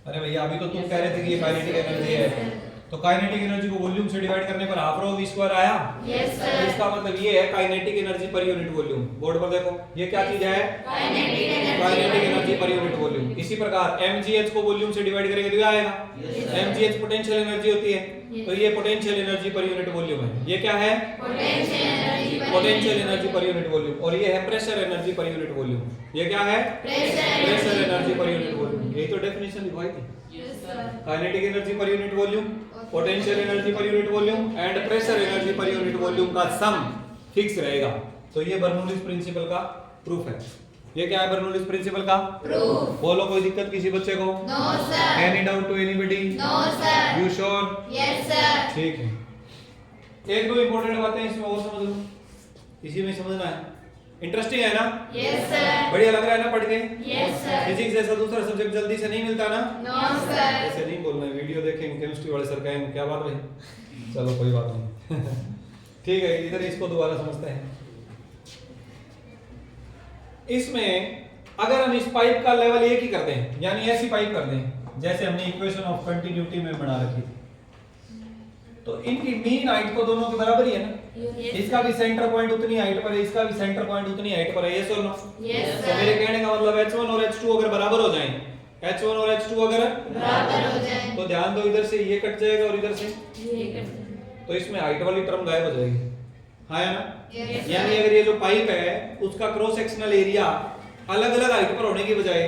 अरे भैया अभी तो तुम कह रहे थे कि ये काइनेटिक एनर्जी है, तो काइनेटिक एनर्जी को वॉल्यूम से डिवाइड करने पर हाफ रो वी स्क्वायर आया। यस तो सर। इसका मतलब ये है kinetic energy per unit volume. Board पर देखो ये क्या चीज है? Kinetic energy per unit volume. इसी प्रकार mgh को वॉल्यूम से डिवाइड करेंगे तो क्या आएगा? mgh पोटेंशियल एनर्जी होती है, तो ये potential energy per unit volume है। ये क्या है? Potential energy per unit volume. और ये है pressure energy per unit volume. ये क्या है? Pressure energy per unit volume. यही तो डेफिनेशन लिखवाई थी। Kinetic energy per unit volume, potential energy per unit volume and pressure energy per unit volume का सम फिक्स रहेगा। तो ये बर्नौलीज प्रिंसिपल का प्रूफ है। ये क्या है बर्नौलीज प्रिंसिपल का प्रूफ? बोलो कोई दिक्कत किसी बच्चे को? No sir. Any doubt to anybody? No sir. You sure? Yes sir. ठीक है। एक दो इंपॉर्टेंट बातें इसमें और समझ लो, इसी में समझना है। इंटरेस्टिंग है ना? Yes sir. बढ़िया लग रहा है ना पढ़ के? Yes sir. फिजिक्स जैसा दूसरा सब्जेक्ट जल्दी से नहीं मिलता ना? No sir. ऐसे नहीं बोलना है, वीडियो देखेंगे केमिस्ट्री वाले सर कहेंगे क्या बात भाई। चलो कोई बात नहीं। ठीक है, इधर इसको दोबारा समझते हैं। इसमें अगर हम इस पाइप का लेवल एक ही कर दें, यानी ऐसी पाइप कर दें जैसे हमने इक्वेशन ऑफ कंटिन्यूटी में बना रखी थी, तो इनकी मीन हाइट तो दोनों के बराबर ही है ना? इसका भी सेंटर पॉइंट उतनी हाइट पर है, इसका भी सेंटर पॉइंट उतनी हाइट पर है। यस और नो? यस तो मेरे कहने का मतलब h1 और h2 अगर बराबर हो जाएं, h1 और h2 अगर बराबर हो जाए तो ध्यान दो इधर से ये कट जाएगा और इधर से, ये कर तो इसमें हाइट वाली टर्म गायब हो जाएगी। हाँ या ना? Yes, यानी अगर ये जो पाइप है उसका क्रॉस सेक्शनल एरिया अलग अलग हाइट पर होने की बजाय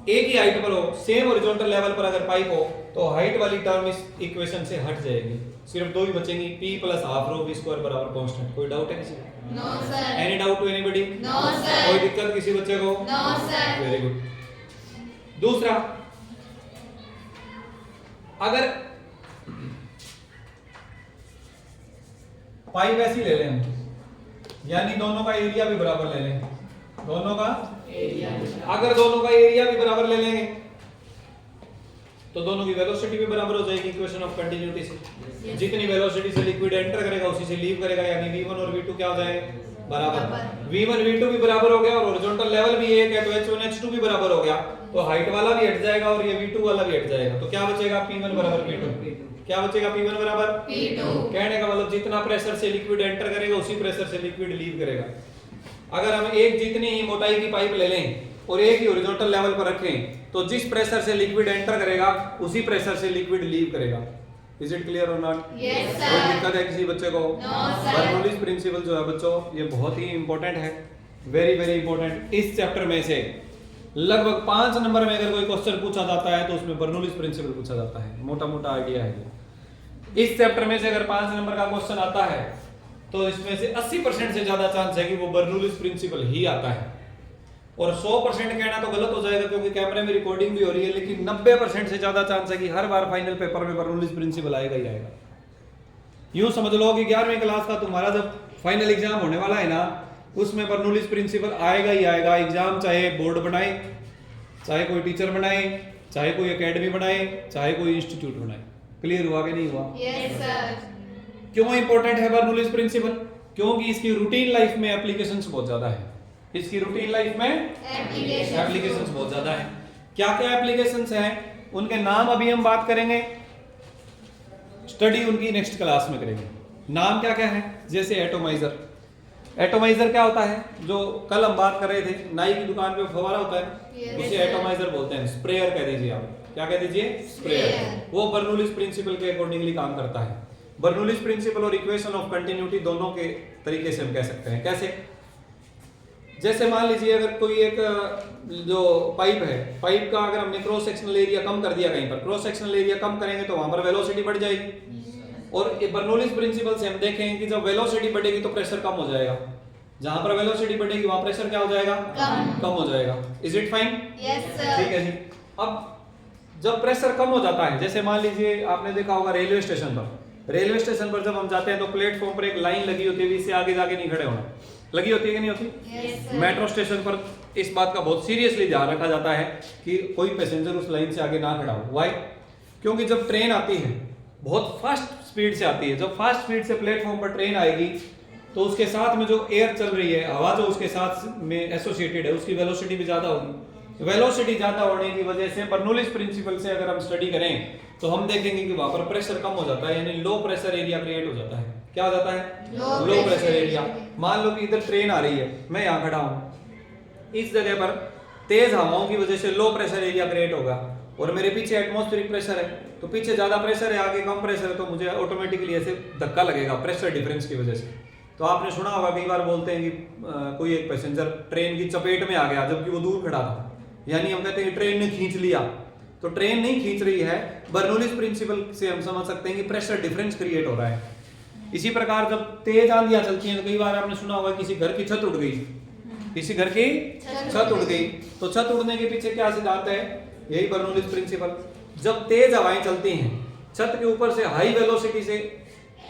एक ही हाइट पर हो, सेम हॉरिजॉन्टल लेवल पर अगर पाइप हो, तो हाइट वाली टर्म इस इक्वेशन से हट जाएगी। सिर्फ दो ही बचेंगी, p plus half rho v square बराबर कांस्टेंट। कोई डाउट है किसी को? No sir. Any doubt to anybody? No sir. कोई दिक्कत किसी बच्चे को? No sir. Very good. दूसरा, अगर पाइप ऐसी ले लें, यानी दोनों का एरिया भी बराबर ले लें, दोनों का एरिया, अगर दोनों का एरिया भी बराबर ले लेंगे तो दोनों की वेलोसिटी भी बराबर हो जाएगी इक्वेशन ऑफ कंटिन्यूटी से। जितनी वेलोसिटी से लिक्विड एंटर करेगा उसी से लीव करेगा, यानी v1 और v2 क्या हो जाएगा? बराबर। V1 V2 भी बराबर हो गया और हॉरिजॉन्टल लेवल भी एक है तो H1 H2 भी बराबर हो गया, तो हाइट वाला भी हट जाएगा और ये V2 वाला भी हट जाएगा, तो क्या बचेगा P1 बराबर P2। क्या बचेगा P1 बराबर P2। कहने का मतलब जितना प्रेशर से लिक्विड एंटर करेगा उसी प्रेशर से लिक्विड लीव करेगा। अगर हम एक जितनी ही मोटाई की पाइप ले लें और एक ही हॉरिजॉन्टल लेवल पर रखें तो जिस प्रेशर से लिक्विड एंटर करेगा उसी प्रेशर से लिक्विड लीव करेगा। इज इट क्लियर और नॉट? Yes, sir. कोई दिक्कत है किसी बच्चे को? No, sir. बर्नौलीज प्रिंसिपल जो है बच्चों ये बहुत ही इंपॉर्टेंट है, वेरी वेरी इंपॉर्टेंट। इस चैप्टर में से लगभग 5 नंबर में अगर कोई क्वेश्चन पूछा जाता है तो उसमें बर्नौलीज प्रिंसिपल पूछा जाता है, मोटा मोटा आइडिया है ये। इस चैप्टर में से अगर 5 नंबर का क्वेश्चन आता है तो इसमें से 80% से ज्यादा चांस है कि वो बर्नौलीज प्रिंसिपल ही आता है, और 100% कहना तो गलत हो जाएगा क्योंकि कैमरे में रिकॉर्डिंग भी हो रही है, लेकिन 90% से ज्यादा चांस है कि हर बार फाइनल पेपर में बर्नौलीज प्रिंसिपल आएगा ही आएगा। यूं समझ लो कि 11वीं क्लास का तुम्हारा जब फाइनल एग्जाम होने वाला है ना उसमें बर्नौलीज प्रिंसिपल आएगा ही आएगा। एग्जाम चाहे बोर्ड बनाए, चाहे कोई टीचर बनाए, चाहे कोई एकेडमी बनाए, चाहे कोई इंस्टीट्यूट बनाए। क्लियर हुआ कि नहीं हुआ? Yes, sir. क्यों इंपॉर्टेंट है बर्नौलीज प्रिंसिपल? क्योंकि इसकी रूटीन लाइफ में एप्लीकेशंस बहुत ज्यादा है। इसकी रूटीन लाइफ में एप्लीकेशंस बहुत ज्यादा है। क्या क्या एप्लीकेशंस हैं उनके नाम अभी हम बात करेंगे, स्टडी उनकी नेक्स्ट क्लास में करेंगे। नाम क्या क्या है? जैसे एटोमाइजर। एटोमाइजर क्या होता है? जो कल हम बात कर रहे थे, नाई की दुकान पे फव्वारा होता है, Yes, उसे sir. एटोमाइजर बोलते हैं। स्प्रेयर कह दीजिए आप, क्या कह दीजिए? स्प्रेयर। Sprayer। वो बर्नौलीज प्रिंसिपल के अकॉर्डिंगली काम करता है। बर्नौलीज प्रिंसिपल और इक्वेशन ऑफ कंटिन्यूटी दोनों के तरीके से हम कह सकते हैं। कैसे? जैसे मान लीजिए अगर कोई एक जो पाइप है, पाइप का अगर हमने क्रॉस सेक्शनल एरिया कम कर दिया, कहीं पर क्रॉस सेक्शनल एरिया कम करेंगे तो वहां पर वेलोसिटी बढ़ जाएगी, और बर्नौलीज प्रिंसिपल से हम देखेंगे कि जब वेलोसिटी बढ़ेगी तो प्रेशर कम हो जाएगा, जहां पर वेलोसिटी बढ़ेगी वहां प्रेशर क्या हो जाएगा? कम हो जाएगा। Is it fine? Yes, sir. ठीक है जी। अब जब प्रेशर कम हो जाता है, जैसे मान लीजिए आपने देखा होगा रेलवे स्टेशन पर, रेलवे स्टेशन पर जब हम जाते हैं तो प्लेटफॉर्म पर एक लाइन लगी होती है, इससे आगे जाके नहीं खड़े होना, लगी होती है कि नहीं होती? Yes, sir. मेट्रो स्टेशन पर इस बात का बहुत सीरियसली ध्यान रखा जाता है कि कोई पैसेंजर उस लाइन से आगे ना खड़ा हो। व्हाई? क्योंकि जब ट्रेन आती है बहुत फास्ट स्पीड से आती है, जब फास्ट स्पीड से प्लेटफॉर्म पर ट्रेन आएगी तो उसके साथ में जो एयर चल रही है, हवा जो उसके साथ में एसोसिएटेड है, उसकी वेलोसिटी भी ज्यादा होगी। वेलोसिटी ज्यादा होने की वजह से बर्नौलीज प्रिंसिपल से अगर हम स्टडी करें तो हम देखेंगे कि वहां पर प्रेशर कम हो जाता है, यानी लो प्रेशर एरिया क्रिएट हो जाता है। क्या हो जाता है? Low लो pressure प्रेशर area। एरिया। मान लो कि इधर ट्रेन आ रही है, मैं यहाँ खड़ा हूँ, इस जगह पर तेज हवाओं की वजह से लो प्रेशर एरिया क्रिएट होगा, और मेरे पीछे एटमॉस्फेरिक प्रेशर है, तो पीछे ज्यादा प्रेशर है, आगे कम प्रेशर है, तो मुझे ऑटोमेटिकली ऐसे धक्का लगेगा प्रेशर डिफरेंस की वजह से। तो आपने सुना होगा कई बार बोलते हैं कि कोई एक पैसेंजर ट्रेन की चपेट में आ गया जबकि वो दूर खड़ा था, यानी हम कहते हैं कि ट्रेन ने खींच लिया। तो ट्रेन नहीं खींच रही है, बर्नौलीज प्रिंसिपल से हम समझ सकते हैं कि प्रेशर डिफरेंस क्रिएट हो रहा है। इसी प्रकार जब तेज आंधियां चलती हैं तो कई बार आपने सुना होगा किसी घर की छत उड़ गई, किसी घर की छत उड़ गई, तो छत उड़ने के पीछे क्या सिद्धांत है? यही बर्नौलीज प्रिंसिपल। जब तेज हवाएं चलती हैं, छत के ऊपर से हाई वेलोसिटी से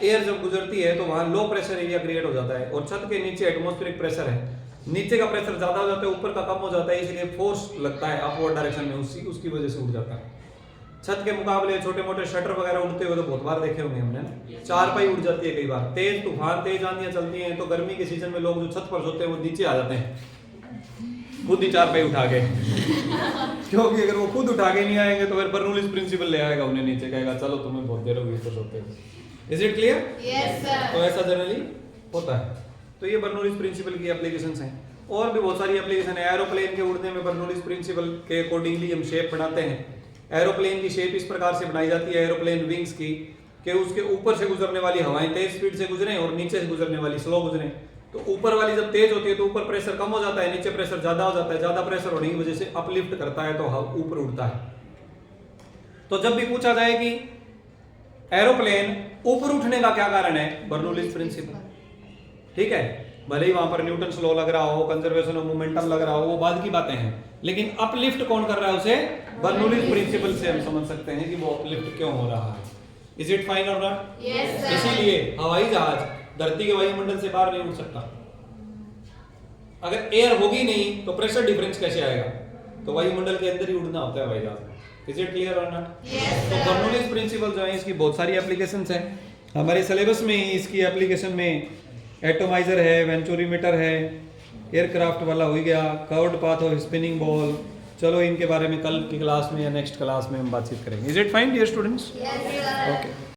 एयर जब गुजरती है तो वहां लो प्रेशर एरिया क्रिएट हो जाता है, और छत के नीचे एटमॉस्फेरिक प्रेशर है, नीचे का प्रेशर ज्यादा हो जाता है, ऊपर का कम हो जाता है, इसलिए फोर्स लगता है अपवर्ड डायरेक्शन में, उसकी वजह से उड़ जाता है। छत के मुकाबले छोटे मोटे शटर वगैरह उड़ते हुए तो बहुत बार देखे होंगे हमने ना, चारपाई उड़ जाती है कई बार। तेज तूफान, तेज आंधियां चलती हैं तो गर्मी के सीजन में लोग जो छत पर सोते हैं वो नीचे आ जाते हैं खुद ही चारपाई उठा के क्योंकि अगर वो खुद उठा के नहीं आएंगे तो फिर बर्नौलीज प्रिंसिपल ले आएगा उन्हें नीचे, कहेगा चलो तुम्हें बहुत देर हो गई तो सोते हो। Is it clear? Yes, sir. तो ऐसा जनरली होता है। तो ये बर्नौलीज प्रिंसिपल की एप्लीकेशंस हैं, और भी बहुत सारी एप्लीकेशन है। एरोप्लेन के उड़ने में बर्नौलीज प्रिंसिपल के अकॉर्डिंगली हम शेप बनाते हैं। एरोप्लेन की शेप इस प्रकार से बनाई जाती है एरोप्लेन विंग्स की, कि उसके ऊपर से गुजरने वाली हवाएं तेज स्पीड से गुजरें और नीचे से गुजरने वाली स्लो गुजरें। तो ऊपर वाली जब तेज होती है तो ऊपर प्रेशर कम हो जाता है, नीचे प्रेशर ज्यादा हो जाता है, ज्यादा प्रेशर होने की वजह से अपलिफ्ट करता है तो ऊपर उड़ता है। तो जब भी पूछा जाए कि एरोप्लेन ऊपर उठने का क्या कारण है, बर्नौलीज प्रिंसिपल, ठीक है, भले ही वहां पर न्यूटन्स लॉ लग रहा हो, कंजर्वेशन ऑफ मोमेंटम लग रहा हो, वो बाद की बातें हैं, लेकिन अपलिफ्ट कौन कर रहा है उसे? बर्नौलीज प्रिंसिपल से हम समझ सकते हैं कि वो अपलिफ्ट क्यों हो रहा है। इज इट फाइन और नॉट? Yes, sir. इसीलिए हवाई जहाज धरती के वायुमंडल से बाहर नहीं उड़ सकता। अगर एयर होगी नहीं तो प्रेशर डिफरेंस कैसे आएगा? तो वायुमंडल के अंदर ही उड़ना होता है हवाई जहाज। इज इट क्लियर और नॉट? Yes, तो sir. बर्नौलीज प्रिंसिपल जो है इसकी बहुत सारी एप्लीकेशंस हैं। हमारे सिलेबस में ही इसकी एप्लीकेशन में एटोमाइजर है, वेंचुरीमीटर है, एयरक्राफ्ट वाला हो गया, curved path of spinning ball. चलो इनके बारे में कल की क्लास में या नेक्स्ट क्लास में हम बातचीत करेंगे। Is it fine dear students? Yes, sir. Okay.